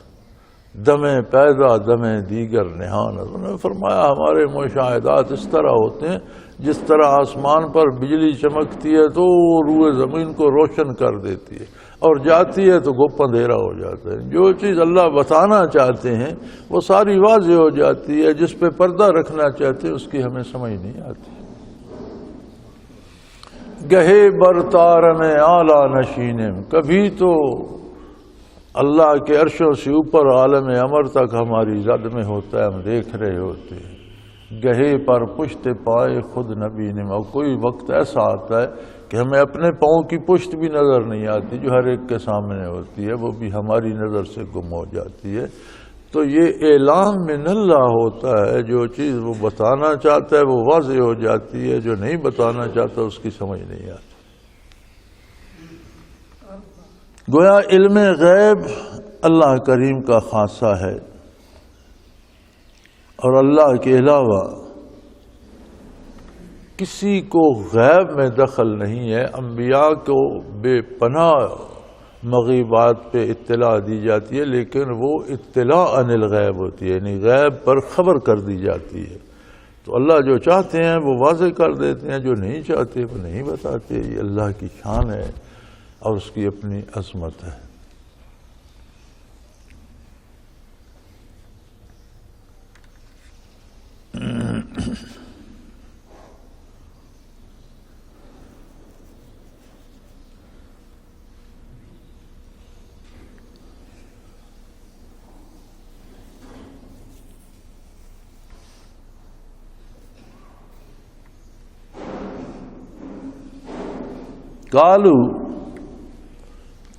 دمیں پیدا دمیں دیگر نہان است۔ انہوں نے فرمایا ہمارے مشاہدات اس طرح ہوتے ہیں جس طرح آسمان پر بجلی چمکتی ہے تو روئے زمین کو روشن کر دیتی ہے، اور جاتی ہے تو گپ اندھیرا ہو جاتا ہے۔ جو چیز اللہ بتانا چاہتے ہیں وہ ساری واضح ہو جاتی ہے، جس پہ پردہ رکھنا چاہتے ہیں اس کی ہمیں سمجھ نہیں آتی۔ گہے برتار میں اعلیٰ نشینم، کبھی تو اللہ کے عرشوں سے اوپر عالم امر تک ہماری زد میں ہوتا ہے، ہم دیکھ رہے ہوتے ہیں۔ گہے پر پشت پائے خود نبی نے، اور کوئی وقت ایسا آتا ہے کہ ہمیں اپنے پاؤں کی پشت بھی نظر نہیں آتی جو ہر ایک کے سامنے ہوتی ہے، وہ بھی ہماری نظر سے گم ہو جاتی ہے۔ تو یہ اعلام من اللہ ہوتا ہے، جو چیز وہ بتانا چاہتا ہے وہ واضح ہو جاتی ہے، جو نہیں بتانا چاہتا اس کی سمجھ نہیں آتی۔ گویا علم غیب اللہ کریم کا خاصہ ہے، اور اللہ کے علاوہ کسی کو غیب میں دخل نہیں ہے۔ انبیاء کو بے پناہ مغیبات پہ اطلاع دی جاتی ہے، لیکن وہ اطلاع عن الغیب ہوتی ہے، یعنی غیب پر خبر کر دی جاتی ہے۔ تو اللہ جو چاہتے ہیں وہ واضح کر دیتے ہیں، جو نہیں چاہتے وہ نہیں بتاتے۔ یہ اللہ کی شان ہے اور اس کی اپنی عظمت ہے۔ قالو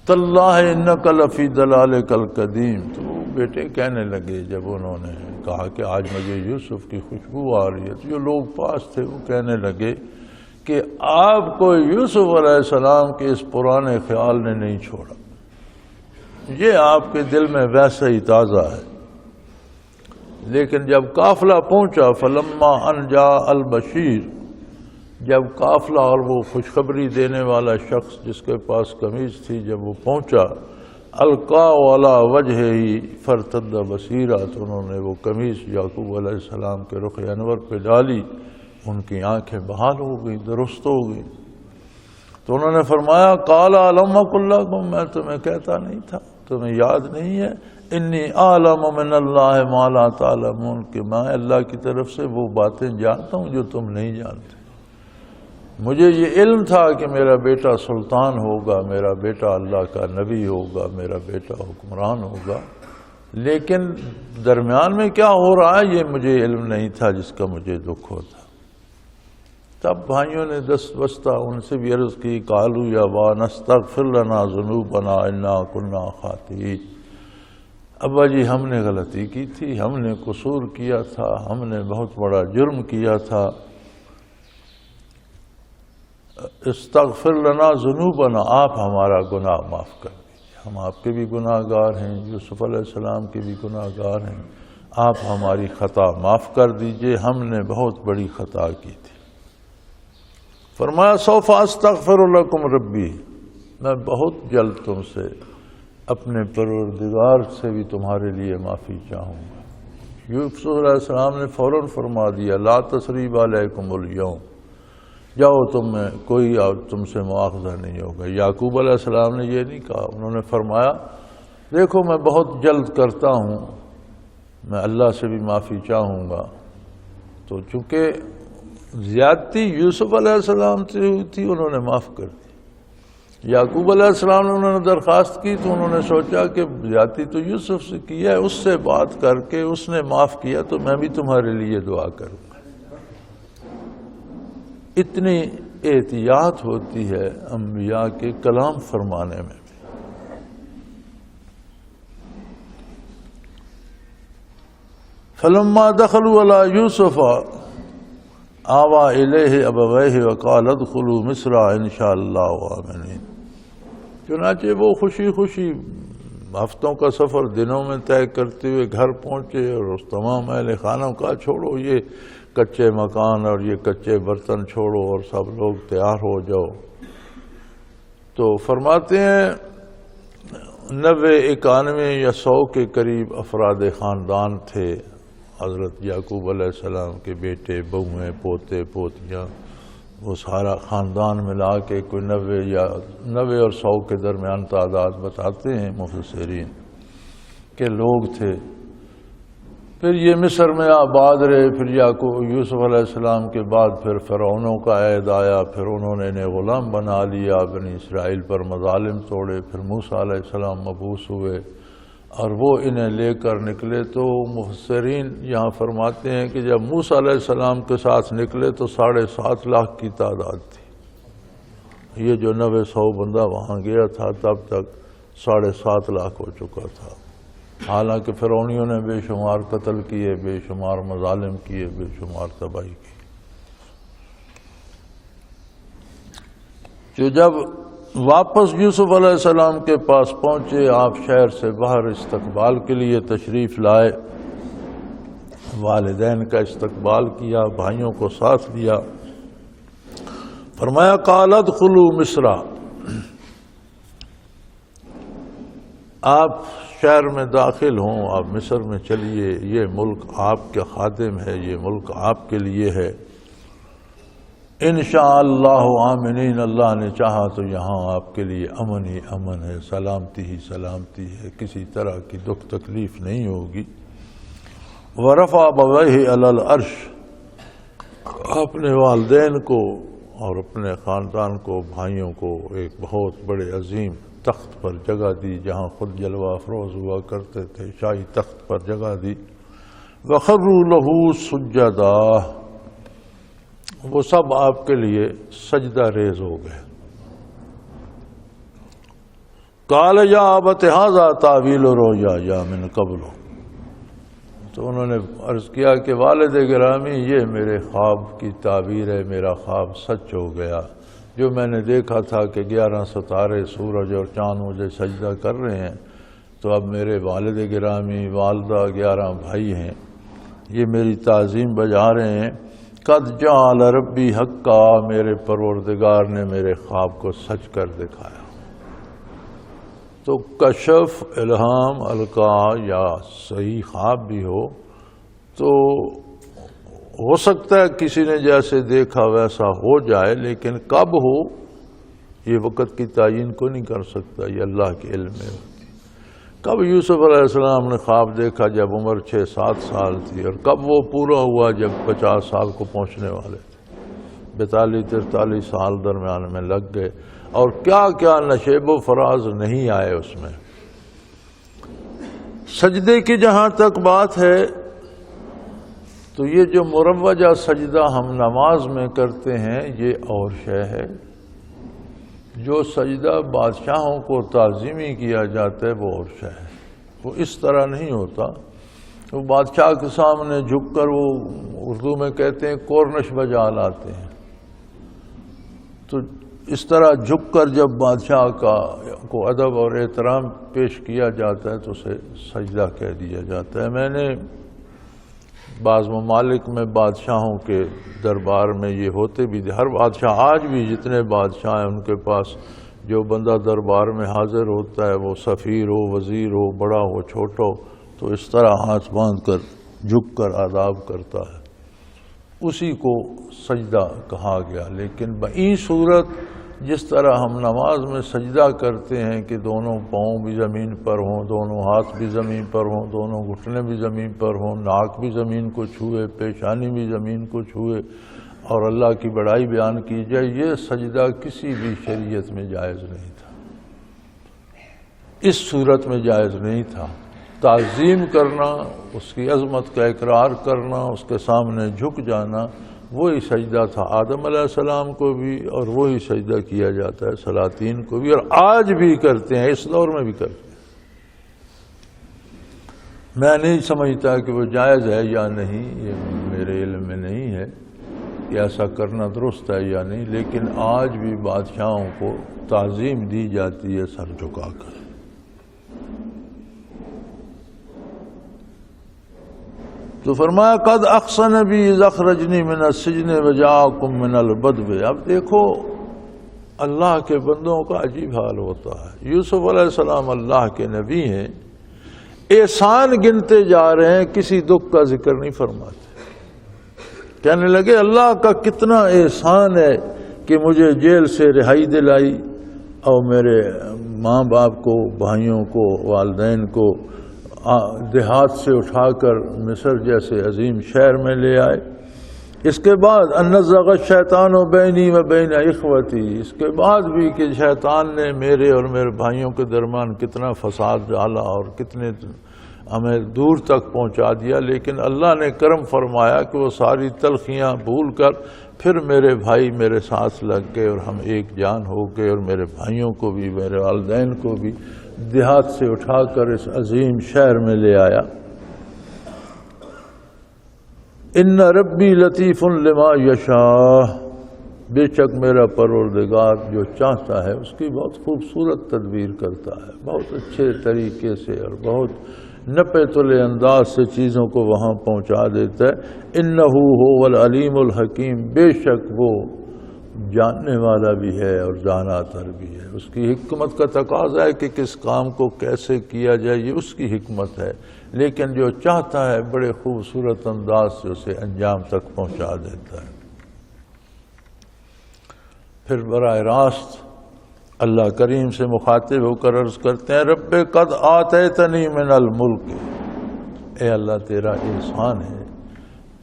تاللہ انک لفی ضلالک القدیم، تو بیٹے کہنے لگے جب انہوں نے کہا کہ آج مجھے یوسف کی خوشبو آ رہی ہے، تو جو لوگ پاس تھے وہ کہنے لگے کہ آپ کو یوسف علیہ السلام کے اس پرانے خیال نے نہیں چھوڑا، یہ آپ کے دل میں ویسے ہی تازہ ہے۔ لیکن جب قافلہ پہنچا، فلما ان جاء البشیر، جب قافلہ اور وہ خوشخبری دینے والا شخص جس کے پاس قمیض تھی جب وہ پہنچا، القا علی وجہہ فرتد بصیرا، تو انہوں نے وہ قمیض یعقوب علیہ السلام کے رخ انور پہ ڈالی، ان کی آنکھیں بحال ہو گئی، درست ہو گئی۔ تو انہوں نے فرمایا، قال الم اقل لکم، میں تمہیں کہتا نہیں تھا، تمہیں یاد نہیں ہے، انی اعلم من اللہ ما لا تعلمون، کہ میں اللہ کی طرف سے وہ باتیں جانتا ہوں جو تم نہیں جانتے۔ مجھے یہ علم تھا کہ میرا بیٹا سلطان ہوگا، میرا بیٹا اللہ کا نبی ہوگا، میرا بیٹا حکمران ہوگا، لیکن درمیان میں کیا ہو رہا ہے یہ مجھے علم نہیں تھا، جس کا مجھے دکھ ہوتا۔ تب بھائیوں نے دست بستہ ان سے بھی عرض کی، قالوا یا ابانا استغفر لنا ذنوبنا انا کنا خاطئین، ابا جی ہم نے غلطی کی تھی، ہم نے قصور کیا تھا، ہم نے بہت بڑا جرم کیا تھا، استغفر لنا ذنوبنا، آپ ہمارا گناہ معاف کر دیجیے، ہم آپ کے بھی گناہ گار ہیں، یوسف علیہ السلام کے بھی گناہ گار ہیں، آپ ہماری خطا معاف کر دیجیے، ہم نے بہت بڑی خطا کی تھی۔ فرمایا سوف استغفر لکم ربی، میں بہت جلد تم سے اپنے پروردگار سے بھی تمہارے لیے معافی چاہوں گا۔ یوسف علیہ السلام نے فوراً فرما دیا لا تثریب علیکم الیوم، جاؤ کوئی تم سے مواخذہ نہیں ہوگا۔ یعقوب علیہ السلام نے یہ نہیں کہا، انہوں نے فرمایا دیکھو میں بہت جلد کرتا ہوں، میں اللہ سے بھی معافی چاہوں گا۔ تو چونکہ زیادتی یوسف علیہ السلام سے ہوئی تھی، انہوں نے معاف کر دی۔ یعقوب علیہ السلام نے انہوں نے درخواست کی تو انہوں نے سوچا کہ زیادتی تو یوسف سے کی ہے، اس سے بات کر کے اس نے معاف کیا تو میں بھی تمہارے لیے دعا کروں گا۔ اتنی احتیاط ہوتی ہے انبیاء کے کلام فرمانے میں۔ فلما دخلوا علی یوسف آویٰ الیہ ابویہ وقال ادخلوا مصر انشاءاللہ آمنین، چنانچہ وہ خوشی خوشی ہفتوں کا سفر دنوں میں طے کرتے ہوئے گھر پہنچے، اور اس تمام اہل خانہ کا چھوڑو یہ کچے مکان اور یہ کچے برتن چھوڑو اور سب لوگ تیار ہو جاؤ۔ تو فرماتے ہیں 90 91 یا 100 کے قریب افراد خاندان تھے، حضرت یعقوب علیہ السلام کے بیٹے، بہویں، پوتے پوتیاں، وہ سارا خاندان ملا کے کوئی 90 اور 100 کے درمیان تعداد بتاتے ہیں مفسرین کہ لوگ تھے۔ پھر یہ مصر میں آباد رہے، پھر یوسف علیہ السلام کے بعد پھر فرعونوں کا عہد آیا، پھر انہوں نے انہیں غلام بنا لیا، بنی اسرائیل پر مظالم توڑے، پھر موسیٰ علیہ السلام مبعوث ہوئے اور وہ انہیں لے کر نکلے۔ تو مفسرین یہاں فرماتے ہیں کہ جب موسیٰ علیہ السلام کے ساتھ نکلے تو 7.5 لاکھ کی تعداد تھی، یہ جو 90-100 بندہ وہاں گیا تھا تب تک 7.5 لاکھ ہو چکا تھا۔ حالانکہ فرعونیوں نے بے شمار قتل کیے، بے شمار مظالم کیے، بے شمار تباہی کی۔ جو جب واپس یوسف علیہ السلام کے پاس پہنچے، آپ شہر سے باہر استقبال کے لیے تشریف لائے، والدین کا استقبال کیا، بھائیوں کو ساتھ لیا، فرمایا قال ادخلوا مصر، آپ شہر میں داخل ہوں، آپ مصر میں چلیے، یہ ملک آپ کے خادم ہے، یہ ملک آپ کے لیے ہے۔ انشاءاللہ آمنین، اللہ نے چاہا تو یہاں آپ کے لیے امن ہی امن ہے، سلامتی ہی سلامتی ہے، کسی طرح کی دکھ تکلیف نہیں ہوگی۔ ورفع ابویہ علی العرش، اپنے والدین کو اور اپنے خاندان کو، بھائیوں کو ایک بہت بڑے عظیم تخت پر جگہ دی، جہاں خود جلوہ افروز ہوا کرتے تھے، شاہی تخت پر جگہ دی۔ وخروا لہ سجدا، وہ سب آپ کے لیے سجدہ ریز ہو گئے۔ قال یا ابت ھذا تاویل رؤیا من قبل، تو انہوں نے عرض کیا کہ والد گرامی یہ میرے خواب کی تعبیر ہے، میرا خواب سچ ہو گیا، جو میں نے دیکھا تھا کہ 11 ستارے، سورج اور چاند مجھے سجدہ کر رہے ہیں، تو اب میرے والد گرامی، والدہ، 11 بھائی ہیں، یہ میری تعظیم بجا رہے ہیں۔ قد جعل ربی حقا، میرے پروردگار نے میرے خواب کو سچ کر دکھایا۔ تو کشف، الہام، القاء یا صحیح خواب بھی ہو تو ہو سکتا ہے کسی نے جیسے دیکھا ویسا ہو جائے، لیکن کب ہو یہ وقت کی تعین کو نہیں کر سکتا، یہ اللہ کے علم میں ہوتی۔ کب یوسف علیہ السلام نے خواب دیکھا؟ جب عمر 6-7 سال تھی، اور کب وہ پورا ہوا؟ جب 50 سال کو پہنچنے والے تھے، 42-43 سال درمیان میں لگ گئے، اور کیا کیا نشیب و فراز نہیں آئے اس میں۔ سجدے کی جہاں تک بات ہے تو یہ جو مروجہ سجدہ ہم نماز میں کرتے ہیں یہ اور شے ہے. جو سجدہ بادشاہوں کو تعظیمی کیا جاتا ہے وہ اور شے ہے. وہ اس طرح نہیں ہوتا. وہ بادشاہ کے سامنے جھک کر وہ اردو میں کہتے ہیں کورنش بجا لاتے ہیں. تو اس طرح جھک کر جب بادشاہ کو ادب اور احترام پیش کیا جاتا ہے تو اسے سجدہ کہہ دیا جاتا ہے. میں نے بعض ممالک میں بادشاہوں کے دربار میں یہ ہوتے بھی تھے. ہر بادشاہ آج بھی جتنے بادشاہ ہیں ان کے پاس جو بندہ دربار میں حاضر ہوتا ہے وہ سفیر ہو وزیر ہو بڑا ہو چھوٹا ہو تو اس طرح ہاتھ باندھ کر جھک کر آداب کرتا ہے. اسی کو سجدہ کہا گیا. لیکن بئی صورت جس طرح ہم نماز میں سجدہ کرتے ہیں کہ دونوں پاؤں بھی زمین پر ہوں, دونوں ہاتھ بھی زمین پر ہوں, دونوں گھٹنے بھی زمین پر ہوں, ناک بھی زمین کو چھوئے, پیشانی بھی زمین کو چھوئے اور اللہ کی بڑائی بیان کی جائے, یہ سجدہ کسی بھی شریعت میں جائز نہیں تھا. اس صورت میں جائز نہیں تھا. تعظیم کرنا, اس کی عظمت کا اقرار کرنا, اس کے سامنے جھک جانا, وہی سجدہ تھا آدم علیہ السلام کو بھی اور وہی سجدہ کیا جاتا ہے سلاطین کو بھی, اور آج بھی کرتے ہیں, اس دور میں بھی کرتے ہیں. میں نہیں سمجھتا کہ وہ جائز ہے یا نہیں, یہ میرے علم میں نہیں ہے کہ ایسا کرنا درست ہے یا نہیں, لیکن آج بھی بادشاہوں کو تعظیم دی جاتی ہے سر جھکا کر. تو فرمایا قد احسن بی اذ اخرجنی من السجن وجاءکم من البدو. اب دیکھو اللہ کے بندوں کا عجیب حال ہوتا ہے. یوسف علیہ السلام اللہ کے نبی ہیں, احسان گنتے جا رہے ہیں, کسی دکھ کا ذکر نہیں فرماتے. کہنے لگے اللہ کا کتنا احسان ہے کہ مجھے جیل سے رہائی دلائی اور میرے ماں باپ کو, بھائیوں کو, والدین کو دیہات سے اٹھا کر مصر جیسے عظیم شہر میں لے آئے. اس کے بعد ان زغ الشیطان بینی و بین اخوتی, اس کے بعد بھی کہ شیطان نے میرے اور میرے بھائیوں کے درمیان کتنا فساد ڈالا اور کتنے ہمیں دور تک پہنچا دیا, لیکن اللہ نے کرم فرمایا کہ وہ ساری تلخیاں بھول کر پھر میرے بھائی میرے ساتھ لگ گئے اور ہم ایک جان ہو گئے, اور میرے بھائیوں کو بھی میرے والدین کو بھی دیہات سے اٹھا کر اس عظیم شہر میں لے آیا. ان ربی لطیف لما یشاء, بے شک میرا پروردگار جو چاہتا ہے اس کی بہت خوبصورت تدبیر کرتا ہے, بہت اچھے طریقے سے اور بہت نپے تلے انداز سے چیزوں کو وہاں پہنچا دیتا ہے. انہ هو العلیم الحکیم, بے شک وہ جاننے والا بھی ہے اور جاناتر بھی ہے. اس کی حکمت کا تقاضا ہے کہ کس کام کو کیسے کیا جائے, یہ اس کی حکمت ہے, لیکن جو چاہتا ہے بڑے خوبصورت انداز سے اسے انجام تک پہنچا دیتا ہے. پھر براہ راست اللہ کریم سے مخاطب ہو کر عرض کرتے ہیں رب قد آتیتنی من الملک, اے اللہ تیرا احسان ہے,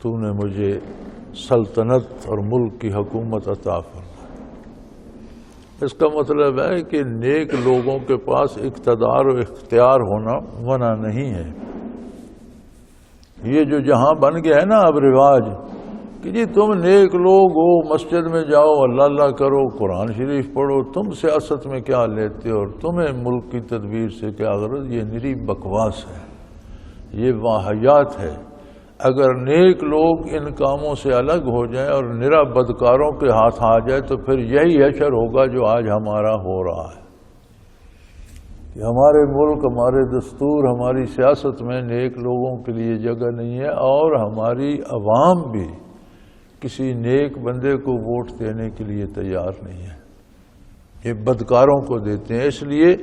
تو نے مجھے سلطنت اور ملک کی حکومت عطا فرمائی. اس کا مطلب ہے کہ نیک لوگوں کے پاس اقتدار و اختیار ہونا منع نہیں ہے. یہ جو جہاں بن گیا ہے نا اب رواج کہ جی تم نیک لوگ ہو, مسجد میں جاؤ, اللہ اللہ کرو, قرآن شریف پڑھو, تم سیاست میں کیا لیتے ہو اور تمہیں ملک کی تدبیر سے کیا غرض, یہ نری بکواس ہے, یہ واہیات ہے. اگر نیک لوگ ان کاموں سے الگ ہو جائیں اور نرا بدکاروں کے ہاتھ آ جائے تو پھر یہی حشر ہوگا جو آج ہمارا ہو رہا ہے کہ ہمارے ملک, ہمارے دستور, ہماری سیاست میں نیک لوگوں کے لیے جگہ نہیں ہے, اور ہماری عوام بھی کسی نیک بندے کو ووٹ دینے کے لیے تیار نہیں ہے. یہ بدکاروں کو دیتے ہیں, اس لیے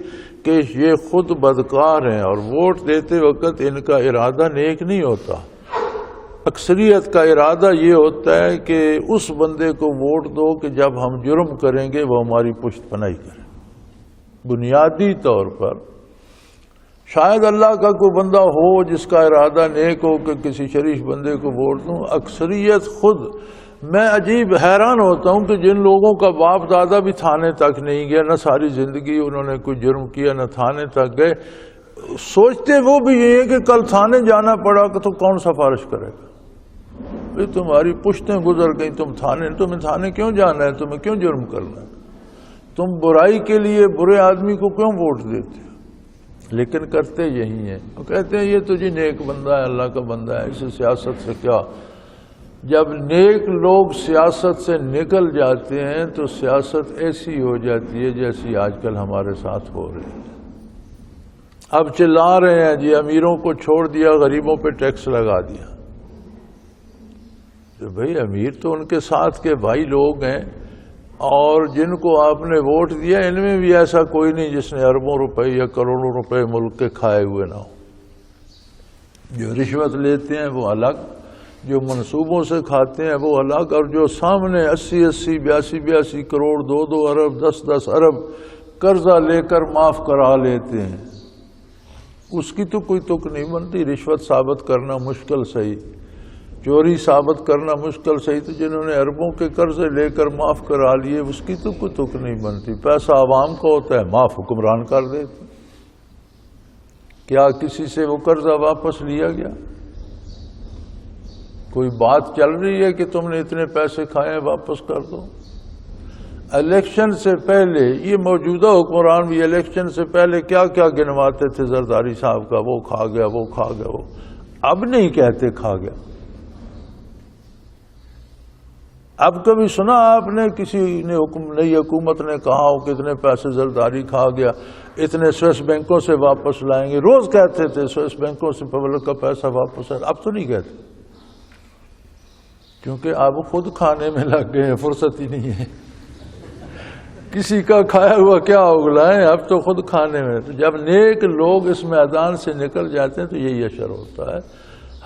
کہ یہ خود بدکار ہیں اور ووٹ دیتے وقت ان کا ارادہ نیک نہیں ہوتا. اکثریت کا ارادہ یہ ہوتا ہے کہ اس بندے کو ووٹ دو کہ جب ہم جرم کریں گے وہ ہماری پشت پناہی کرے. بنیادی طور پر شاید اللہ کا کوئی بندہ ہو جس کا ارادہ نیک ہو کہ کسی شریف بندے کو ووٹ دوں. اکثریت خود, میں عجیب حیران ہوتا ہوں کہ جن لوگوں کا باپ دادا بھی تھانے تک نہیں گیا, نہ ساری زندگی انہوں نے کوئی جرم کیا, نہ تھانے تک گئے, سوچتے وہ بھی یہ ہے کہ کل تھانے جانا پڑا کہ تو کون سفارش کرے گا؟ بھئی تمہاری پشتیں گزر گئیں، تمہیں تھانے کیوں جانا ہے؟ تمہیں کیوں جرم کرنا ہے؟ تم برائی کے لیے برے آدمی کو کیوں ووٹ دیتے ہو؟ لیکن کرتے یہی ہیں، وہ کہتے ہیں یہ تو جی نیک بندہ ہے، اللہ کا بندہ ہے، اسے سیاست سے کیا۔ جب نیک لوگ سیاست سے نکل جاتے ہیں تو سیاست ایسی ہو جاتی ہے جیسی آج کل ہمارے ساتھ ہو رہی ہے۔ اب چلا رہے ہیں جی امیروں کو چھوڑ دیا، غریبوں پہ ٹیکس لگا دیا۔ تو بھئی امیر تو ان کے ساتھ کے بھائی لوگ ہیں، اور جن کو آپ نے ووٹ دیا ان میں بھی ایسا کوئی نہیں جس نے اربوں روپے یا کروڑوں روپے ملک کے کھائے ہوئے نہ ہو۔ جو رشوت لیتے ہیں وہ الگ، جو منصوبوں سے کھاتے ہیں وہ الگ، اور جو سامنے 80 82 کروڑ 2 ارب 10 ارب قرضہ لے کر معاف کرا لیتے ہیں، اس کی تو کوئی تک نہیں بنتی۔ رشوت ثابت کرنا مشکل صحیح، چوری ثابت کرنا مشکل صحیح، تو جنہوں نے اربوں کے قرضے لے کر معاف کرا لیے اس کی تو کوئی تک نہیں بنتی۔ پیسہ عوام کا ہوتا ہے، معاف حکمران کر دیتے۔ کیا کسی سے وہ قرضہ واپس لیا گیا؟ کوئی بات چل رہی ہے کہ تم نے اتنے پیسے کھائے واپس کر دو؟ الیکشن سے پہلے یہ موجودہ حکمران بھی الیکشن سے پہلے کیا کیا گنواتے تھے زرداری صاحب کا، وہ کھا گیا، وہ کھا گیا، وہ اب نہیں کہتے کھا گیا۔ اب کبھی سنا آپ نے کسی نے نئی حکومت نے کہا ہو کہ اتنے پیسے زرداری کھا گیا، اتنے سوئس بینکوں سے واپس لائیں گے؟ روز کہتے تھے سوئس بینکوں سے پبلک کا پیسہ واپس ہے، اب تو نہیں کہتے، کیونکہ اب خود کھانے میں لگ گئے ہیں، فرصت ہی نہیں ہے کسی کا کھایا ہوا کیا اگلائیں، اب تو خود کھانے میں۔ تو جب نیک لوگ اس میدان سے نکل جاتے ہیں تو یہی اشر ہوتا ہے۔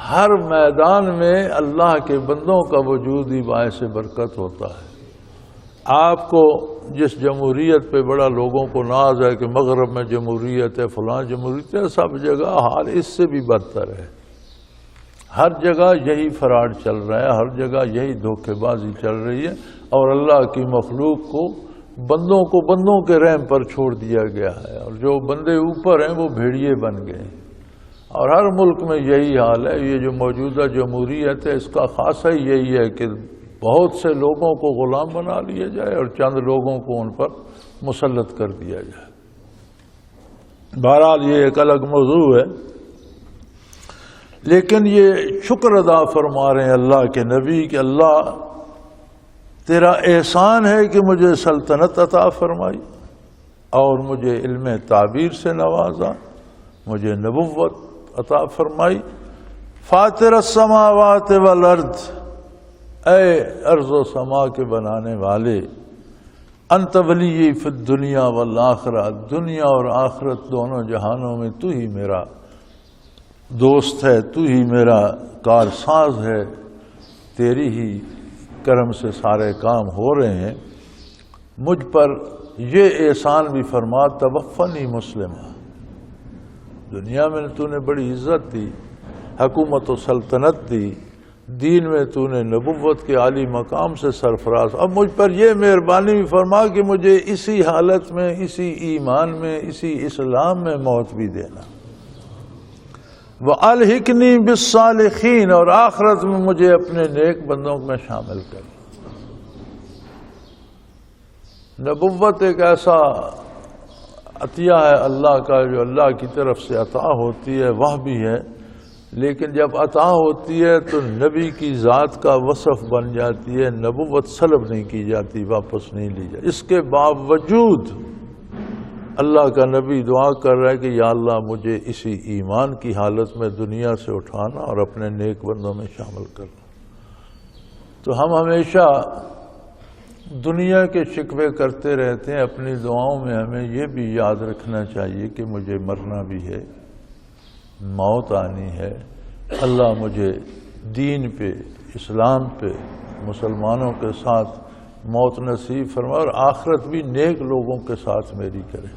ہر میدان میں اللہ کے بندوں کا وجود ہی باعث برکت ہوتا ہے۔ آپ کو جس جمہوریت پہ بڑا لوگوں کو ناز ہے کہ مغرب میں جمہوریت ہے، فلاں جمہوریت ہے، سب جگہ حال اس سے بھی بدتر ہے۔ ہر جگہ یہی فراڈ چل رہا ہے، ہر جگہ یہی دھوکے بازی چل رہی ہے، اور اللہ کی مخلوق کو بندوں کے رحم پر چھوڑ دیا گیا ہے، اور جو بندے اوپر ہیں وہ بھیڑیے بن گئے ہیں۔ اور ہر ملک میں یہی حال ہے۔ یہ جو موجودہ جمہوریت ہے اس کا خاصہ ہی یہی ہے کہ بہت سے لوگوں کو غلام بنا لیا جائے اور چند لوگوں کو ان پر مسلط کر دیا جائے۔ بہرحال یہ ایک الگ موضوع ہے، لیکن یہ شکر ادا فرما رہے ہیں اللہ کے نبی کہ اللہ تیرا احسان ہے کہ مجھے سلطنت عطا فرمائی اور مجھے علم تعبیر سے نوازا، مجھے نبوت عطا فرمائی۔ فاطر السماوات والارض، اے ارض و سما کے بنانے والے، انت ولی فی الدنیا والآخرہ، دنیا اور آخرت دونوں جہانوں میں تو ہی میرا دوست ہے، تو ہی میرا کارساز ہے، تیری ہی کرم سے سارے کام ہو رہے ہیں۔ مجھ پر یہ احسان بھی فرما توفنی مسلمہ، دنیا میں تو نے بڑی عزت دی، حکومت و سلطنت دی، دین میں تو نے نبوت کے عالی مقام سے سرفراز، اب مجھ پر یہ مہربانی بھی فرما کہ مجھے اسی حالت میں، اسی ایمان میں، اسی اسلام میں موت بھی دینا۔ وَأَلْحِقْنِي بِالصَّالِحِينَ، اور آخرت میں مجھے اپنے نیک بندوں میں شامل کر۔ نبوت ایک ایسا عطیہ ہے اللہ کا جو اللہ کی طرف سے عطا ہوتی ہے، وہ بھی ہے، لیکن جب عطا ہوتی ہے تو نبی کی ذات کا وصف بن جاتی ہے، نبوت سلب نہیں کی جاتی، واپس نہیں لی جاتی۔ اس کے باوجود اللہ کا نبی دعا کر رہا ہے کہ یا اللہ مجھے اسی ایمان کی حالت میں دنیا سے اٹھانا اور اپنے نیک بندوں میں شامل کرنا۔ تو ہم ہمیشہ دنیا کے شکوے کرتے رہتے ہیں، اپنی دعاؤں میں ہمیں یہ بھی یاد رکھنا چاہیے کہ مجھے مرنا بھی ہے، موت آنی ہے، اللہ مجھے دین پہ، اسلام پہ، مسلمانوں کے ساتھ موت نصیب فرما، اور آخرت بھی نیک لوگوں کے ساتھ میری کرے۔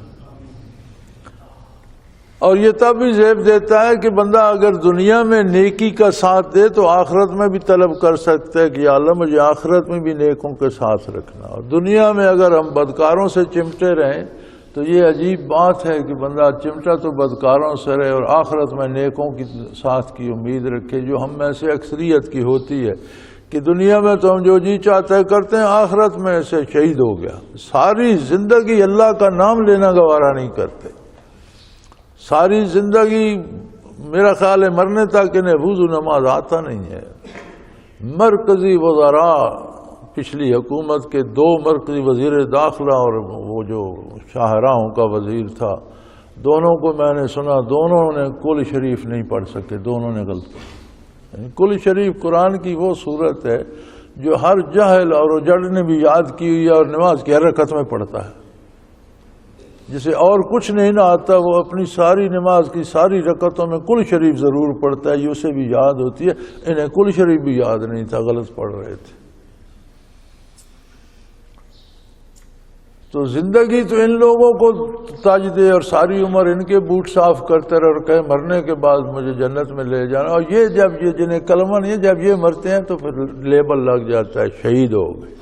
اور یہ تب بھی زیب دیتا ہے کہ بندہ اگر دنیا میں نیکی کا ساتھ دے تو آخرت میں بھی طلب کر سکتا ہے کہ یا اللہ مجھے آخرت میں بھی نیکوں کے ساتھ رکھنا، اور دنیا میں اگر ہم بدکاروں سے چمٹے رہیں تو یہ عجیب بات ہے کہ بندہ چمٹا تو بدکاروں سے رہے اور آخرت میں نیکوں کی ساتھ کی امید رکھے، جو ہم میں سے اکثریت کی ہوتی ہے کہ دنیا میں تو ہم جو جی چاہتے ہیں کرتے ہیں، آخرت میں ایسے شہید ہو گیا، ساری زندگی اللہ کا نام لینا گوارا نہیں کرتے، ساری زندگی میرا خیال ہے مرنے تک انہیں وضو نماز آتا نہیں ہے۔ مرکزی وزراء پچھلی حکومت کے 2 مرکزی وزیر داخلہ اور وہ جو شاہراہوں کا وزیر تھا، دونوں کو میں نے سنا دونوں نے کل شریف نہیں پڑھ سکے، دونوں نے غلط پڑھا۔ کل شریف قرآن کی وہ صورت ہے جو ہر جاہل اور اجڑ نے بھی یاد کی ہوئی ہے اور نماز کی ہر رکعت میں پڑھتا ہے، جسے اور کچھ نہیں نہ آتا وہ اپنی ساری نماز کی ساری رکعتوں میں کل شریف ضرور پڑھتا ہے، یہ اسے بھی یاد ہوتی ہے، انہیں کل شریف بھی یاد نہیں تھا، غلط پڑھ رہے تھے۔ تو زندگی تو ان لوگوں کو تاج دے اور ساری عمر ان کے بوٹ صاف کرتے رہے اور کہے مرنے کے بعد مجھے جنت میں لے جانا، اور یہ جب یہ جنہیں کلمہ نہیں ہے جب یہ مرتے ہیں تو پھر لیبل لگ جاتا ہے شہید ہو گئے۔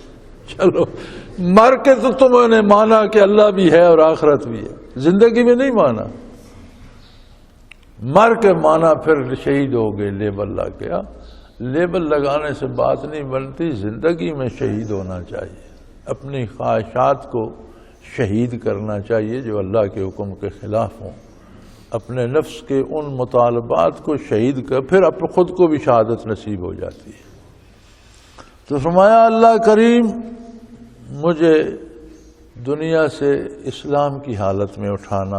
چلو مر کے تو تمہوں نے مانا کہ اللہ بھی ہے اور آخرت بھی ہے، زندگی میں نہیں مانا، مر کے مانا پھر شہید ہو گئے، لیبل لگ گیا۔ لیبل لگانے سے بات نہیں بنتی، زندگی میں شہید ہونا چاہیے، اپنی خواہشات کو شہید کرنا چاہیے جو اللہ کے حکم کے خلاف ہوں، اپنے نفس کے ان مطالبات کو شہید کر پھر خود کو بھی شہادت نصیب ہو جاتی ہے۔ تو فرمایا اللہ کریم مجھے دنیا سے اسلام کی حالت میں اٹھانا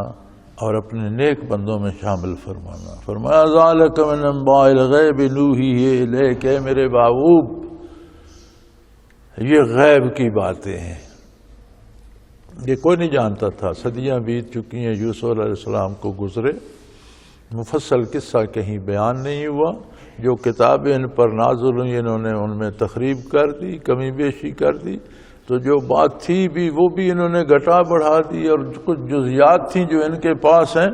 اور اپنے نیک بندوں میں شامل فرمانا۔ فرمایا ذالک من انباء الغیب نوحیہ الیک، اے میرے محبوب یہ غیب کی باتیں ہیں، یہ کوئی نہیں جانتا تھا، صدیاں بیت چکی ہیں، یوسف علیہ السلام کو گزرے، مفصل قصہ کہیں بیان نہیں ہوا، جو کتابیں ان پر نازل ہوئی انہوں نے ان میں تخریب کر دی، کمی بیشی کر دی، تو جو بات تھی بھی وہ بھی انہوں نے گھٹا بڑھا دی، اور کچھ جزیات تھیں جو ان کے پاس ہیں،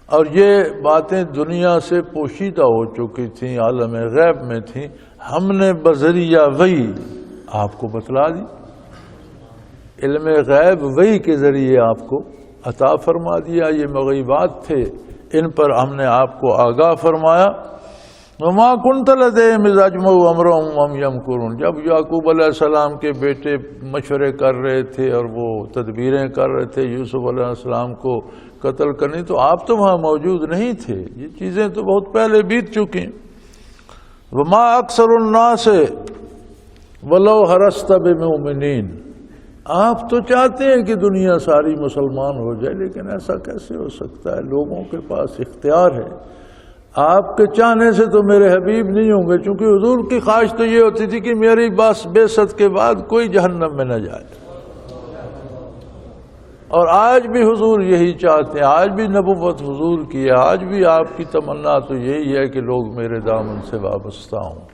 اور یہ باتیں دنیا سے پوشیدہ ہو چکی تھیں، عالم غیب میں تھیں، ہم نے بذریعہ وحی آپ کو بتلا دی، علم غیب وحی کے ذریعے آپ کو عطا فرما دیا، یہ مغیبات تھے ان پر ہم نے آپ کو آگاہ فرمایا۔ وما كنت لديهم إذ أجمعوا أمرهم وهم يمكرون، جب یعقوب علیہ السلام کے بیٹے مشورے کر رہے تھے اور وہ تدبیریں کر رہے تھے یوسف علیہ السلام کو قتل کرنی، تو آپ تو وہاں موجود نہیں تھے، یہ چیزیں تو بہت پہلے بیت چکی۔ وما أكثر الناس ولو حرصت بمؤمنين، آپ تو چاہتے ہیں کہ دنیا ساری مسلمان ہو جائے، لیکن ایسا کیسے ہو سکتا ہے؟ لوگوں کے پاس اختیار ہے، آپ کے چاہنے سے تو میرے حبیب نہیں ہوں گے، چونکہ حضور کی خواہش تو یہ ہوتی تھی کہ میری بعثت کے بعد کوئی جہنم میں نہ جائے، اور آج بھی حضور یہی چاہتے ہیں، آج بھی نبوت حضور کی ہے، آج بھی آپ کی تمنا تو یہی ہے کہ لوگ میرے دامن سے وابستہ ہوں۔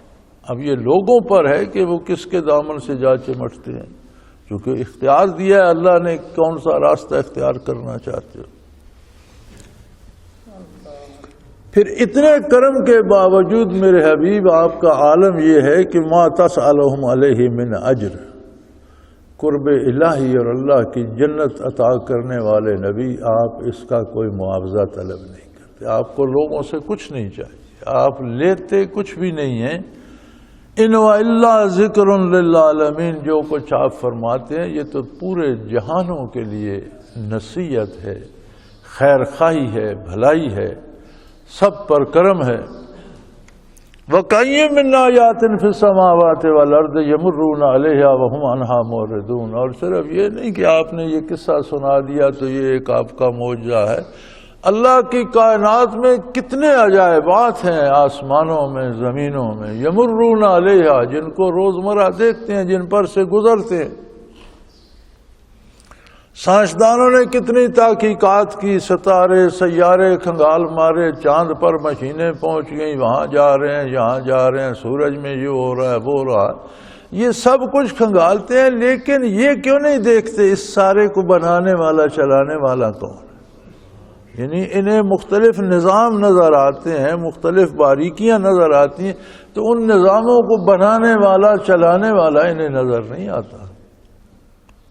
اب یہ لوگوں پر ہے کہ وہ کس کے دامن سے جا چمٹتے ہیں، کیونکہ اختیار دیا ہے اللہ نے، کون سا راستہ اختیار کرنا چاہتے ہو۔ پھر اتنے کرم کے باوجود میرے حبیب آپ کا عالم یہ ہے کہ ما تسألہم علیہ من اجر، قرب الہی اور اللہ کی جنت عطا کرنے والے نبی، آپ اس کا کوئی معاوضہ طلب نہیں کرتے، آپ کو لوگوں سے کچھ نہیں چاہیے، آپ لیتے کچھ بھی نہیں ہیں۔ ان وَإِلَّا ذِكْرٌ لِلْعَالَمِينَ، جو کچھ آپ فرماتے ہیں یہ تو پورے جہانوں کے لیے نصیحت ہے، خیر خواہی ہے، بھلائی ہے، سب پر کرم ہے۔ وَكَأَيٍّ مِّنْ آيَاتٍ فِي السَّمَاوَاتِ وَالْأَرْضِ يَمُرُّونَ عَلَيْهَا وَهُمْ عَنْهَا مُعْرِضُونَ، اور صرف یہ نہیں کہ آپ نے یہ قصہ سنا دیا تو یہ ایک آپ کا معجزہ ہے، اللہ کی کائنات میں کتنے عجائبات ہیں، آسمانوں میں، زمینوں میں، یمرون علیہا، جن کو روزمرہ دیکھتے ہیں، جن پر سے گزرتے ہیں۔ سائنسدانوں نے کتنی تحقیقات کی، ستارے سیارے کھنگال مارے، چاند پر مشینیں پہنچ گئیں، وہاں جا رہے ہیں، یہاں جا رہے ہیں، سورج میں یہ ہو رہا ہے، وہ ہو رہا ہے، یہ سب کچھ کھنگالتے ہیں، لیکن یہ کیوں نہیں دیکھتے اس سارے کو بنانے والا چلانے والا کون؟ یعنی انہیں مختلف نظام نظر آتے ہیں، مختلف باریکیاں نظر آتی ہیں، تو ان نظاموں کو بنانے والا چلانے والا انہیں نظر نہیں آتا۔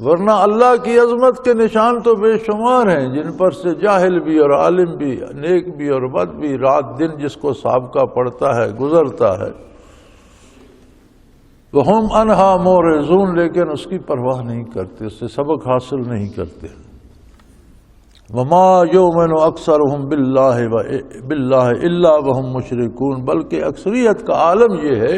ورنہ اللہ کی عظمت کے نشان تو بے شمار ہیں، جن پر سے جاہل بھی اور عالم بھی، نیک بھی اور بد بھی، رات دن جس کو سابقہ پڑتا ہے گزرتا ہے۔ وَهُمْ عَنْهَا مُعْرِضُونَ، لیکن اس کی پرواہ نہیں کرتے، اس سے سبق حاصل نہیں کرتے۔ وَمَا يُؤْمِنُ أَكْثَرُهُمْ بِاللَّهِ إِلَّا وَهُمْ مُشْرِكُونَ، بلکہ اکثریت کا عالم یہ ہے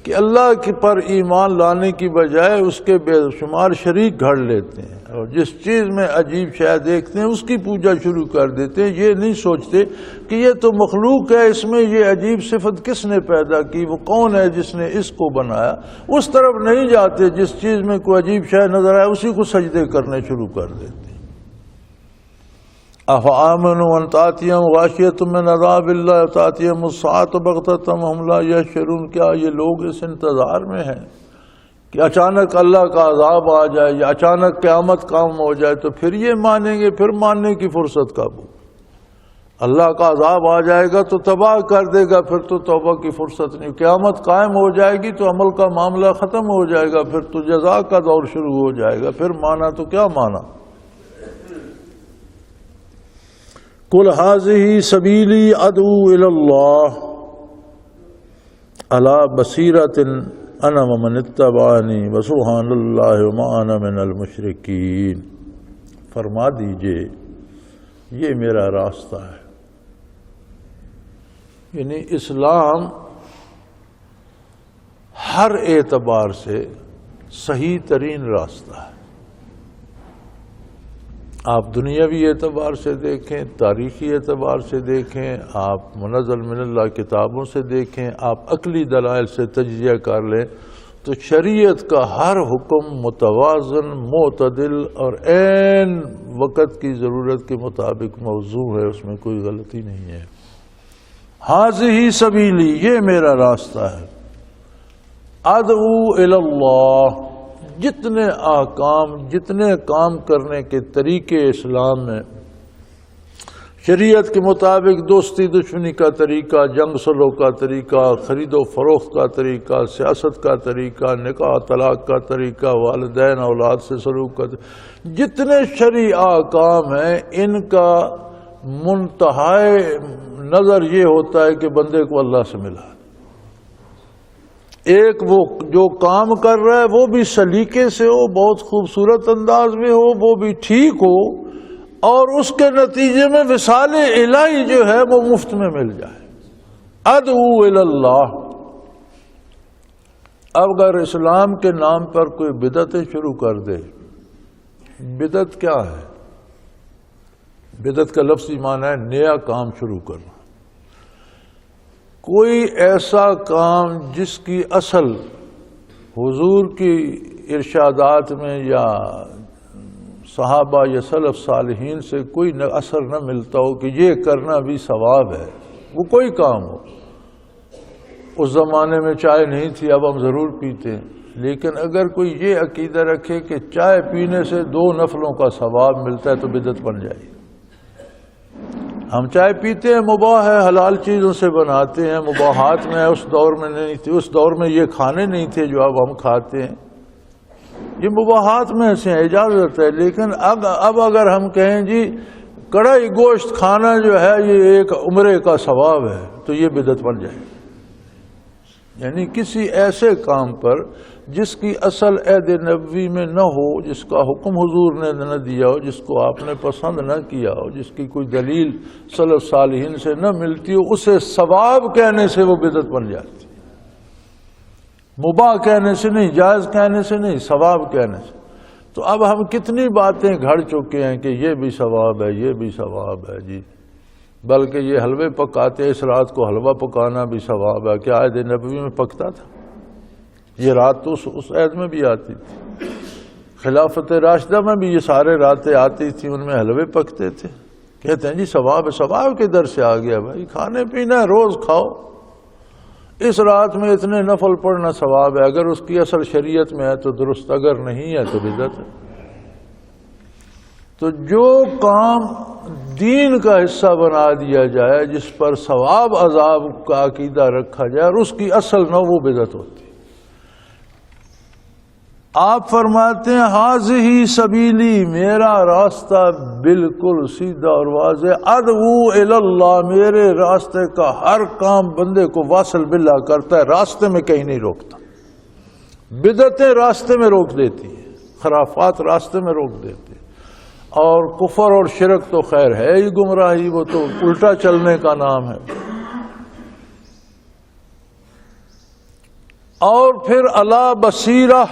کہ اللہ کے پر ایمان لانے کی بجائے اس کے بے شمار شریک گھڑ لیتے ہیں، اور جس چیز میں عجیب شے دیکھتے ہیں اس کی پوجا شروع کر دیتے ہیں۔ یہ نہیں سوچتے کہ یہ تو مخلوق ہے، اس میں یہ عجیب صفت کس نے پیدا کی، وہ کون ہے جس نے اس کو بنایا۔ اس طرف نہیں جاتے، جس چیز میں کوئی عجیب شے نظر آئے اسی کو سجدے کرنے شروع کر دیتے ہیں۔ أَفَآمَنُوا أَن تَأْتِيَهُمْ غَاشِيَةٌ مِّنْ عَذَابِ اللَّهِ وَتَأْتِيَهُمُ السَّاعَةُ بَغْتَةً وَهُمْ لَا يَشْعُرُونَ، کیا یہ لوگ اس انتظار میں ہیں کہ اچانک اللہ کا عذاب آ جائے یا اچانک قیامت قائم ہو جائے تو پھر یہ مانیں گے؟ پھر ماننے کی فرصت کب ہو؟ اللہ کا عذاب آ جائے گا تو تباہ کر دے گا، پھر تو توبہ کی فرصت نہیں۔ قیامت قائم ہو جائے گی تو عمل کا معاملہ ختم ہو جائے گا، پھر تو جزا کا دور شروع ہو جائے گا، پھر مانا تو کیا مانا۔ قُلْ هَٰذِهِ سَبِيلِي أَدْعُو إِلَى اللَّهِ عَلَىٰ بَصِيرَةٍ أَنَا وَمَنِ اتَّبَعَنِي وَسُبْحَانَ اللَّهِ وَمَا أَنَا مِنَ الْمُشْرِكِينَ، فرما دیجئے یہ میرا راستہ ہے، یعنی اسلام ہر اعتبار سے صحیح ترین راستہ ہے۔ آپ دنیاوی اعتبار سے دیکھیں، تاریخی اعتبار سے دیکھیں، آپ منزل من اللہ کتابوں سے دیکھیں، آپ عقلی دلائل سے تجزیہ کر لیں، تو شریعت کا ہر حکم متوازن، معتدل اور عین وقت کی ضرورت کے مطابق موضوع ہے، اس میں کوئی غلطی نہیں ہے۔ ہاذہ سبیلی، یہ میرا راستہ ہے، ادعو الی اللہ، جتنے احکام، جتنے کام کرنے کے طریقے اسلام میں شریعت کے مطابق، دوستی دشمنی کا طریقہ، جنگ صلح کا طریقہ، خرید و فروخت کا طریقہ، سیاست کا طریقہ، نکاح طلاق کا طریقہ، والدین اولاد سے سلوک کا طریقہ، جتنے شرعی احکام ہیں ان کا منتہائے نظر یہ ہوتا ہے کہ بندے کو اللہ سے ملا۔ ایک وہ جو کام کر رہا ہے وہ بھی سلیقے سے ہو، بہت خوبصورت انداز میں ہو، وہ بھی ٹھیک ہو، اور اس کے نتیجے میں وصال الہی جو ہے وہ مفت میں مل جائے۔ ادعو الی اللہ۔ اب اگر اسلام کے نام پر کوئی بدعتیں شروع کر دے، بدعت کیا ہے؟ بدعت کا لفظی معنی ہے نیا کام شروع کرنا۔ کوئی ایسا کام جس کی اصل حضور کی ارشادات میں یا صحابہ یا سلف صالحین سے کوئی اثر نہ ملتا ہو کہ یہ کرنا بھی ثواب ہے، وہ کوئی کام ہو۔ اس زمانے میں چائے نہیں تھی، اب ہم ضرور پیتے ہیں، لیکن اگر کوئی یہ عقیدہ رکھے کہ چائے پینے سے 2 نفلوں کا ثواب ملتا ہے تو بدعت بن جائے گی۔ ہم چائے پیتے ہیں، مباح ہے، حلال چیزوں سے بناتے ہیں، مباحات میں ہے، اس دور میں نہیں تھی، اس دور میں یہ کھانے نہیں تھے جو اب ہم کھاتے ہیں، یہ مباحات میں سے اجازت ہے۔ لیکن اب اگر ہم کہیں جی کڑھائی گوشت کھانا جو ہے یہ ایک عمرے کا ثواب ہے تو یہ بدعت بن جائے، یعنی کسی ایسے کام پر جس کی اصل عہد نبوی میں نہ ہو، جس کا حکم حضور نے نہ دیا ہو، جس کو آپ نے پسند نہ کیا ہو، جس کی کوئی دلیل سلف صالحین سے نہ ملتی ہو، اسے ثواب کہنے سے وہ بدعت بن جاتی، مباح کہنے سے نہیں، جائز کہنے سے نہیں، ثواب کہنے سے۔ تو اب ہم کتنی باتیں گھڑ چکے ہیں کہ یہ بھی ثواب ہے، یہ بھی ثواب ہے جی، بلکہ یہ حلوے پکاتے، اس رات کو حلوہ پکانا بھی ثواب ہے۔ کیا عہد نبوی میں پکتا تھا؟ یہ رات تو اس عہد میں بھی آتی تھی، خلافت راشدہ میں بھی یہ سارے راتیں آتی تھیں، ان میں حلوے پکتے تھے۔ کہتے ہیں جی ثواب ہے، ثواب کدھر سے آ گیا بھائی؟ کھانے پینا ہے، روز کھاؤ، اس رات میں اتنے نفل پڑھنا ثواب ہے، اگر اس کی اصل شریعت میں ہے تو درست، اگر نہیں ہے تو بدعت ہے۔ تو جو کام دین کا حصہ بنا دیا جائے، جس پر ثواب عذاب کا عقیدہ رکھا جائے اور اس کی اصل نہ، وہ بدعت ہوتی ہے۔ آپ فرماتے ہیں حاذہ سبیلی، میرا راستہ بالکل سیدھا اور واضح، ادعو الی اللہ، میرے راستے کا ہر کام بندے کو واصل باللہ کرتا ہے، راستے میں کہیں نہیں روکتا۔ بدعتیں راستے میں روک دیتی ہیں، خرافات راستے میں روک دیتی ہیں، اور کفر اور شرک تو خیر ہے ہی گمراہی، وہ تو الٹا چلنے کا نام ہے۔ اور پھر الا بصیرہ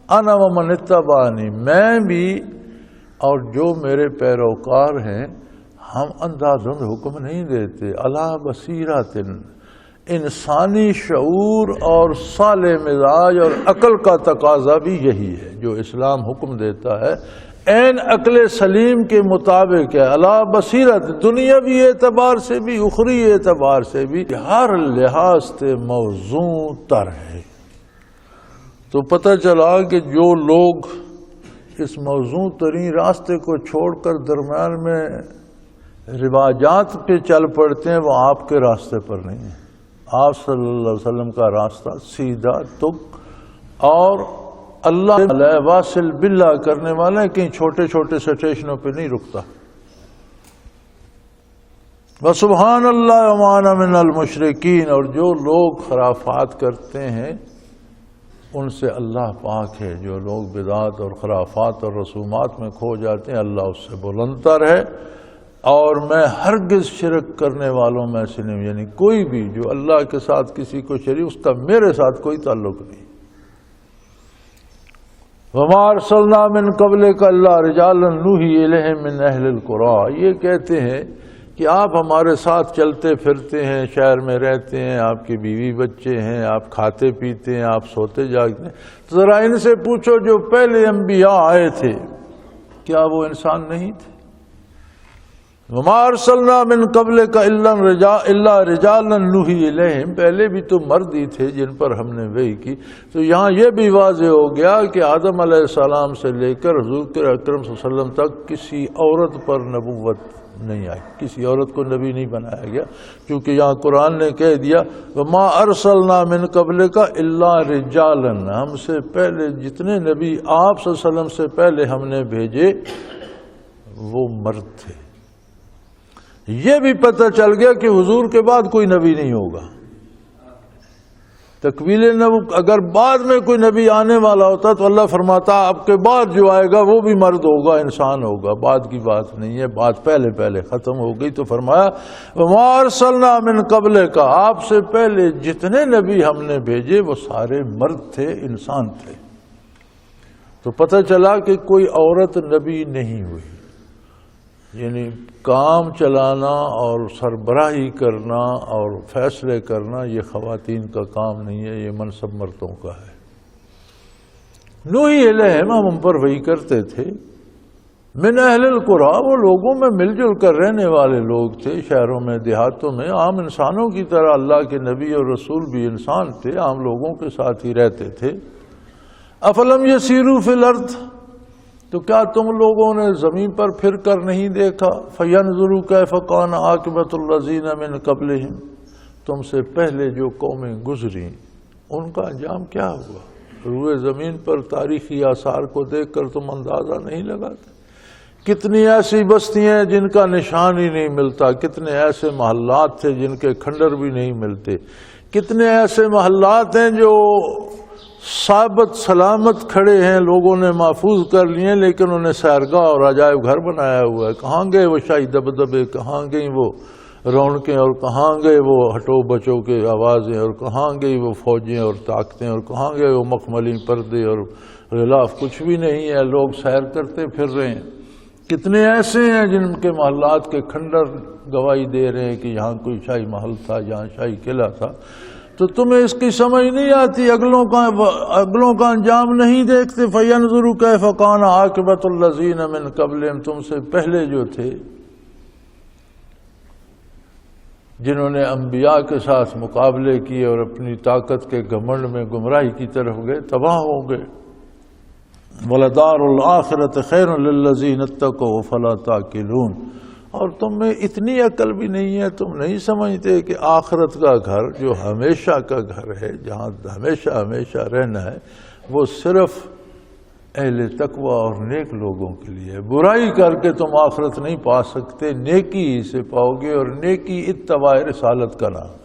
انا ومن اتبعنی، میں بھی اور جو میرے پیروکار ہیں، ہم اندھادھند حکم نہیں دیتے۔ الا بصیرۃ، انسانی شعور اور صالح مزاج اور عقل کا تقاضا بھی یہی ہے جو اسلام حکم دیتا ہے، عین عقل سلیم کے مطابق ہے۔ الا بصیرت، دنیاوی اعتبار سے بھی اخری اعتبار سے بھی ہر لحاظ سے موزوں تر ہے۔ تو پتہ چلا کہ جو لوگ اس موزوں ترین راستے کو چھوڑ کر درمیان میں رواجات پہ چل پڑتے ہیں، وہ آپ کے راستے پر نہیں ہیں۔ آپ صلی اللہ علیہ وسلم کا راستہ سیدھا تک اور اللہ علیہ واصل باللہ کرنے والا ہے، کہیں چھوٹے چھوٹے سٹیشنوں پہ نہیں رکتا۔ وسبحان اللہ وما انا من المشرکین، اور جو لوگ خرافات کرتے ہیں ان سے اللہ پاک ہے۔ جو لوگ بدعات اور خرافات اور رسومات میں کھو جاتے ہیں، اللہ اس سے بلند تر ہے، اور میں ہرگز شرک کرنے والوں میں سے نہیں، یعنی کوئی بھی جو اللہ کے ساتھ کسی کو شریک، اس کا میرے ساتھ کوئی تعلق نہیں۔ وما ارسلنا من قبلک الا رجالا نوحی الیہم من اہل القری، یہ کہتے ہیں کہ آپ ہمارے ساتھ چلتے پھرتے ہیں، شہر میں رہتے ہیں، آپ کی بیوی بچے ہیں، آپ کھاتے پیتے ہیں، آپ سوتے جاگتے ہیں، تو ذرا ان سے پوچھو جو پہلے انبیاء آئے تھے کیا وہ انسان نہیں تھے؟ وما ارسلنا من قبلک الا رجالا نوحی الیہم، پہلے بھی تو مرد ہی تھے جن پر ہم نے وحی کی۔ تو یہاں یہ بھی واضح ہو گیا کہ آدم علیہ السلام سے لے کر حضور اکرم صلی اللہ علیہ وسلم تک کسی عورت پر نبوت نہیں آئی، کسی عورت کو نبی نہیں بنایا گیا، کیونکہ یہاں قرآن نے کہہ دیا وما ارسلنا من قبلک الا رجالا، ہم سے پہلے جتنے نبی آپ صلی اللہ علیہ وسلم سے پہلے ہم نے بھیجے وہ مرد تھے۔ یہ بھی پتہ چل گیا کہ حضور کے بعد کوئی نبی نہیں ہوگا۔ تکمیل نبوت، اگر بعد میں کوئی نبی آنے والا ہوتا تو اللہ فرماتا آپ کے بعد جو آئے گا وہ بھی مرد ہوگا، انسان ہوگا، بعد کی بات نہیں ہے، بات پہلے پہلے ختم ہو گئی۔ تو فرمایا وما ارسلنا من قبلک، آپ سے پہلے جتنے نبی ہم نے بھیجے وہ سارے مرد تھے، انسان تھے۔ تو پتہ چلا کہ کوئی عورت نبی نہیں ہوئی، یعنی کام چلانا اور سربراہی کرنا اور فیصلے کرنا یہ خواتین کا کام نہیں ہے، یہ منصب مردوں کا ہے۔ نوحی الیہم، ہم ان پر وحی کرتے تھے، من اہل القری، وہ لوگوں میں مل جل کر رہنے والے لوگ تھے، شہروں میں دیہاتوں میں، عام انسانوں کی طرح۔ اللہ کے نبی اور رسول بھی انسان تھے، عام لوگوں کے ساتھ ہی رہتے تھے۔ افلم یسیروا فی الارض، تو کیا تم لوگوں نے زمین پر پھر کر نہیں دیکھا؟ فینظروا کیف کان عاقبۃ الذین من قبلہم، تم سے پہلے جو قومیں گزری ان کا انجام کیا ہوا؟ روئے زمین پر تاریخی آثار کو دیکھ کر تم اندازہ نہیں لگاتے؟ کتنی ایسی بستیاں جن کا نشان ہی نہیں ملتا، کتنے ایسے محلات تھے جن کے کھنڈر بھی نہیں ملتے، کتنے ایسے محلات ہیں جو ثابت سلامت کھڑے ہیں، لوگوں نے محفوظ کر لیے، لیکن انہیں سیرگاہ اور عجائب گھر بنایا ہوا ہے۔ کہاں گئے وہ شاہی دبدبے، کہاں گئی وہ رونقیں، اور کہاں گئے وہ ہٹو بچوں کے آوازیں، اور کہاں گئی وہ فوجیں اور طاقتیں، اور کہاں گئے وہ مخملی پردے اور غلاف؟ کچھ بھی نہیں ہے، لوگ سیر کرتے پھر رہے ہیں۔ کتنے ایسے ہیں جن کے محلات کے کھنڈر گواہی دے رہے ہیں کہ یہاں کوئی شاہی محل تھا، یہاں شاہی قلعہ تھا۔ تو تمہیں اس کی سمجھ نہیں آتی، اگلوں کا انجام نہیں دیکھتے۔ فینظروا کیف کان عاقبۃ الذین من قبلہم، تم سے پہلے جو تھے جنہوں نے انبیاء کے ساتھ مقابلے کیے اور اپنی طاقت کے گھمنڈ میں گمراہی کی طرف گئے، تباہ ہو گئے۔ وَلَدَارُ الْآخِرَةِ خَيْرٌ لِلَّذِينَ اتَّقَوْا فَلَا تَعْقِلُونَ، اور تم میں اتنی عقل بھی نہیں ہے، تم نہیں سمجھتے کہ آخرت کا گھر جو ہمیشہ کا گھر ہے، جہاں ہمیشہ ہمیشہ رہنا ہے، وہ صرف اہل تقوی اور نیک لوگوں کے لیے. برائی کر کے تم آخرت نہیں پا سکتے، نیکی ہی سے پاؤ گے، اور نیکی اتباع رسالت کا نام ہے.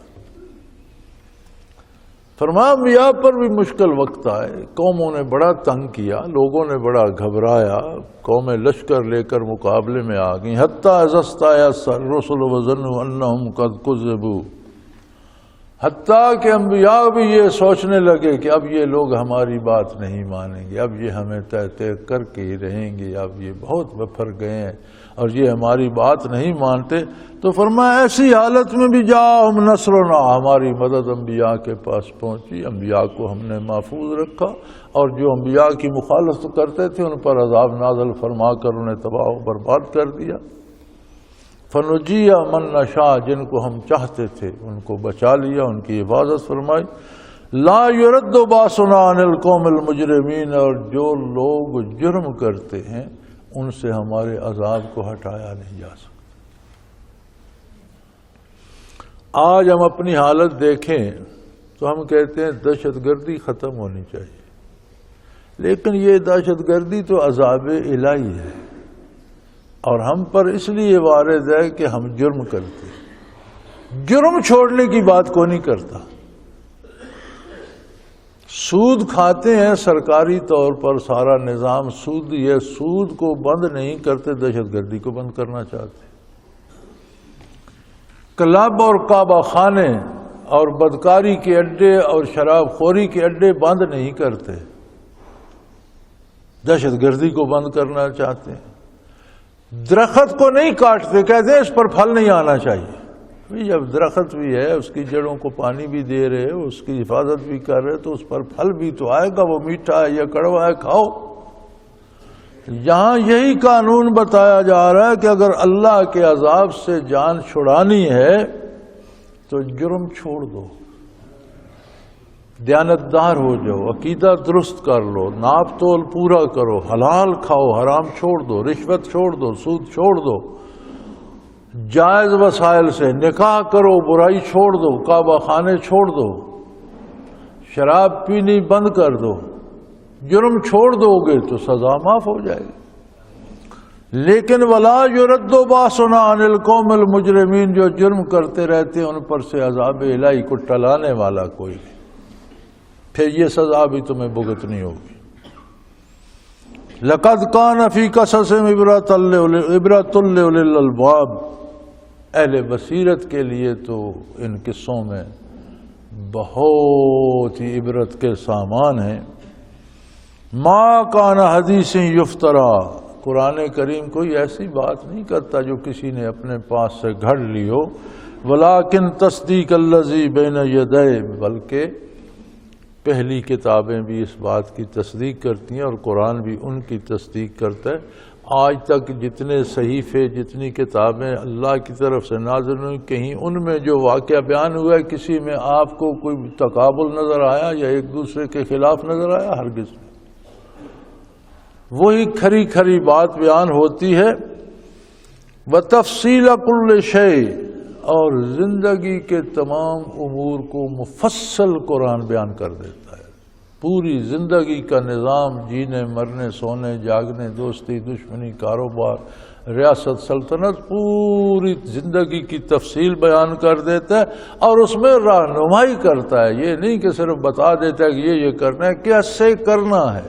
فرمایا انبیاء پر بھی مشکل وقت آئے، قوموں نے بڑا تنگ کیا، لوگوں نے بڑا گھبرایا، قومیں لشکر لے کر مقابلے میں آ گئیں. حتیٰ اذا استیأس الرسل وظنوا انہم قد کذبوا، حتیٰ کہ انبیاء بھی یہ سوچنے لگے کہ اب یہ لوگ ہماری بات نہیں مانیں گے، اب یہ ہمیں تہتے کر کے ہی رہیں گے، اب یہ بہت بپھر گئے ہیں اور یہ ہماری بات نہیں مانتے. تو فرمایا ایسی حالت میں بھی جاءہم نصرنا، ہماری مدد انبیاء کے پاس پہنچی، انبیاء کو ہم نے محفوظ رکھا، اور جو انبیاء کی مخالفت کرتے تھے ان پر عذاب نازل فرما کر انہیں تباہ و برباد کر دیا. فنجی من نشاء، جن کو ہم چاہتے تھے ان کو بچا لیا، ان کی حفاظت فرمائی. لا يرد باسنا عن القوم المجرمین، اور جو لوگ جرم کرتے ہیں ان سے ہمارے عذاب کو ہٹایا نہیں جا سکتا. آج ہم اپنی حالت دیکھیں تو ہم کہتے ہیں دہشت گردی ختم ہونی چاہیے، لیکن یہ دہشت گردی تو عذاب الہی ہے، اور ہم پر اس لیے وارد ہے کہ ہم جرم کرتے ہیں. جرم چھوڑنے کی بات کوئی نہیں کرتا. سود کھاتے ہیں سرکاری طور پر، سارا نظام سود، یہ سود کو بند نہیں کرتے، دہشت گردی کو بند کرنا چاہتے. کلب اور کعبہ خانے اور بدکاری کے اڈے اور شراب خوری کے اڈے بند نہیں کرتے، دہشت گردی کو بند کرنا چاہتے ہیں. درخت کو نہیں کاٹتے، کہتے ہیں اس پر پھل نہیں آنا چاہیے. جب درخت بھی ہے، اس کی جڑوں کو پانی بھی دے رہے، اس کی حفاظت بھی کر رہے، تو اس پر پھل بھی تو آئے گا، وہ میٹھا ہے یا کڑوا ہے، کھاؤ. یہاں یہی قانون بتایا جا رہا ہے کہ اگر اللہ کے عذاب سے جان چھڑانی ہے تو جرم چھوڑ دو، دیانتدار ہو جاؤ، عقیدہ درست کر لو، ناپ تول پورا کرو، حلال کھاؤ، حرام چھوڑ دو، رشوت چھوڑ دو، سود چھوڑ دو، جائز وسائل سے نکاح کرو، برائی چھوڑ دو، کعبہ خانے چھوڑ دو، شراب پینی بند کر دو. جرم چھوڑ دو گے تو سزا معاف ہو جائے گی. لیکن ولا يرد باسنا عن القوم المجرمین، جو جرم کرتے رہتے ہیں ان پر سے عذاب الہی کو ٹلانے والا کوئی نہیں، پھر یہ سزا بھی تمہیں بھگتنی ہوگی. لقد کان فی قصصہم عبرۃ لأولی الالباب، اہل بصیرت کے لیے تو ان قصوں میں بہت ہی عبرت کے سامان ہیں. ما کان حدیث یفترا، قرآن کریم کوئی ایسی بات نہیں کرتا جو کسی نے اپنے پاس سے گھڑ لی ہو. ولیکن تصدیق الذی بین یدیہ، بلکہ پہلی کتابیں بھی اس بات کی تصدیق کرتی ہیں اور قرآن بھی ان کی تصدیق کرتا ہے. آج تک جتنے صحیفے، جتنی کتابیں اللہ کی طرف سے نازل ہوئی، کہیں ان میں جو واقعہ بیان ہوا ہے کسی میں آپ کو کوئی تقابل نظر آیا یا ایک دوسرے کے خلاف نظر آیا؟ ہرگز نہیں. وہی کھری کھری بات بیان ہوتی ہے. وتفصیل کل شیء، اور زندگی کے تمام امور کو مفصل قرآن بیان کر دیتا ہے. پوری زندگی کا نظام، جینے مرنے سونے جاگنے، دوستی دشمنی کاروبار ریاست سلطنت، پوری زندگی کی تفصیل بیان کر دیتا ہے اور اس میں رہنمائی کرتا ہے. یہ نہیں کہ صرف بتا دیتا ہے کہ یہ کرنا ہے، کیسے کرنا ہے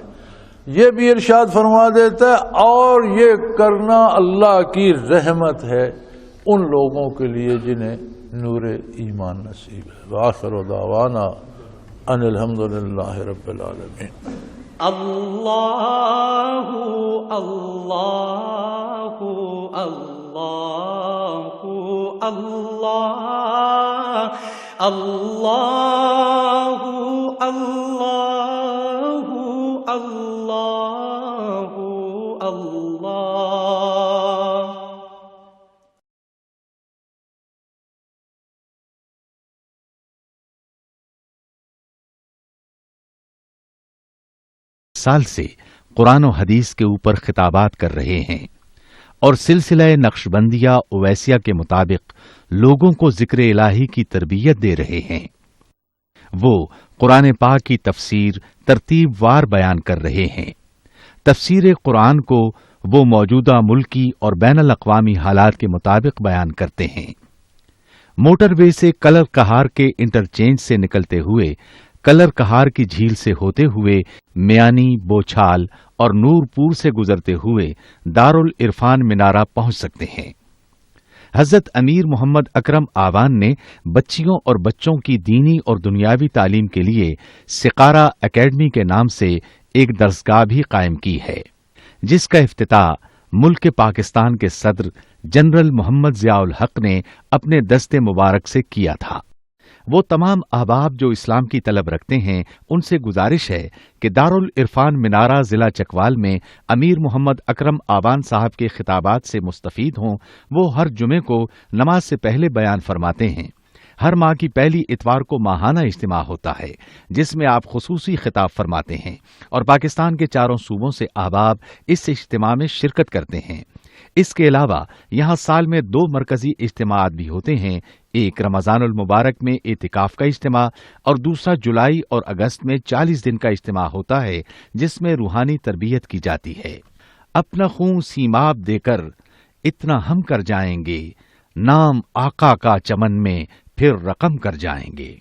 یہ بھی ارشاد فرما دیتا ہے. اور یہ کرنا اللہ کی رحمت ہے ان لوگوں کے لیے جنہیں نور ایمان نصیب ہے. وآخر دعوانا ان الحمدللہ رب العالمین. اللہ اللہ اللہ اللہ اللہ اللہ اللہ اللہ. سال سے قرآن و حدیث کے اوپر خطابات کر رہے ہیں اور سلسلہ نقشبندیہ اویسیہ کے مطابق لوگوں کو ذکر الہی کی تربیت دے رہے ہیں۔ وہ قرآن پاک کی تفسیر ترتیب وار بیان کر رہے ہیں۔ تفسیر قرآن کو وہ موجودہ ملکی اور بین الاقوامی حالات کے مطابق بیان کرتے ہیں۔ موٹر وے سے کلر کہار کے انٹرچینج سے نکلتے ہوئے، کلر کہار کی جھیل سے ہوتے ہوئے، میانی، بوچھال اور نور پور سے گزرتے ہوئے دارالعرفان منارہ پہنچ سکتے ہیں۔ حضرت امیر محمد اکرم آوان نے بچیوں اور بچوں کی دینی اور دنیاوی تعلیم کے لیے سقارہ اکیڈمی کے نام سے ایک درسگاہ بھی قائم کی ہے، جس کا افتتاح ملک پاکستان کے صدر جنرل محمد ضیاء الحق نے اپنے دست مبارک سے کیا تھا۔ وہ تمام احباب جو اسلام کی طلب رکھتے ہیں ان سے گزارش ہے کہ دارالعرفان منارہ ضلع چکوال میں امیر محمد اکرم آوان صاحب کے خطابات سے مستفید ہوں۔ وہ ہر جمعے کو نماز سے پہلے بیان فرماتے ہیں۔ ہر ماہ کی پہلی اتوار کو ماہانہ اجتماع ہوتا ہے جس میں آپ خصوصی خطاب فرماتے ہیں اور پاکستان کے چاروں صوبوں سے احباب اس اجتماع میں شرکت کرتے ہیں۔ اس کے علاوہ یہاں سال میں 2 مرکزی اجتماعات بھی ہوتے ہیں، ایک رمضان المبارک میں اعتکاف کا اجتماع اور دوسرا جولائی اور اگست میں 40 دن کا اجتماع ہوتا ہے جس میں روحانی تربیت کی جاتی ہے۔ اپنا خون سیماب دے کر اتنا ہم کر جائیں گے، نام آقا کا چمن میں پھر رقم کر جائیں گے۔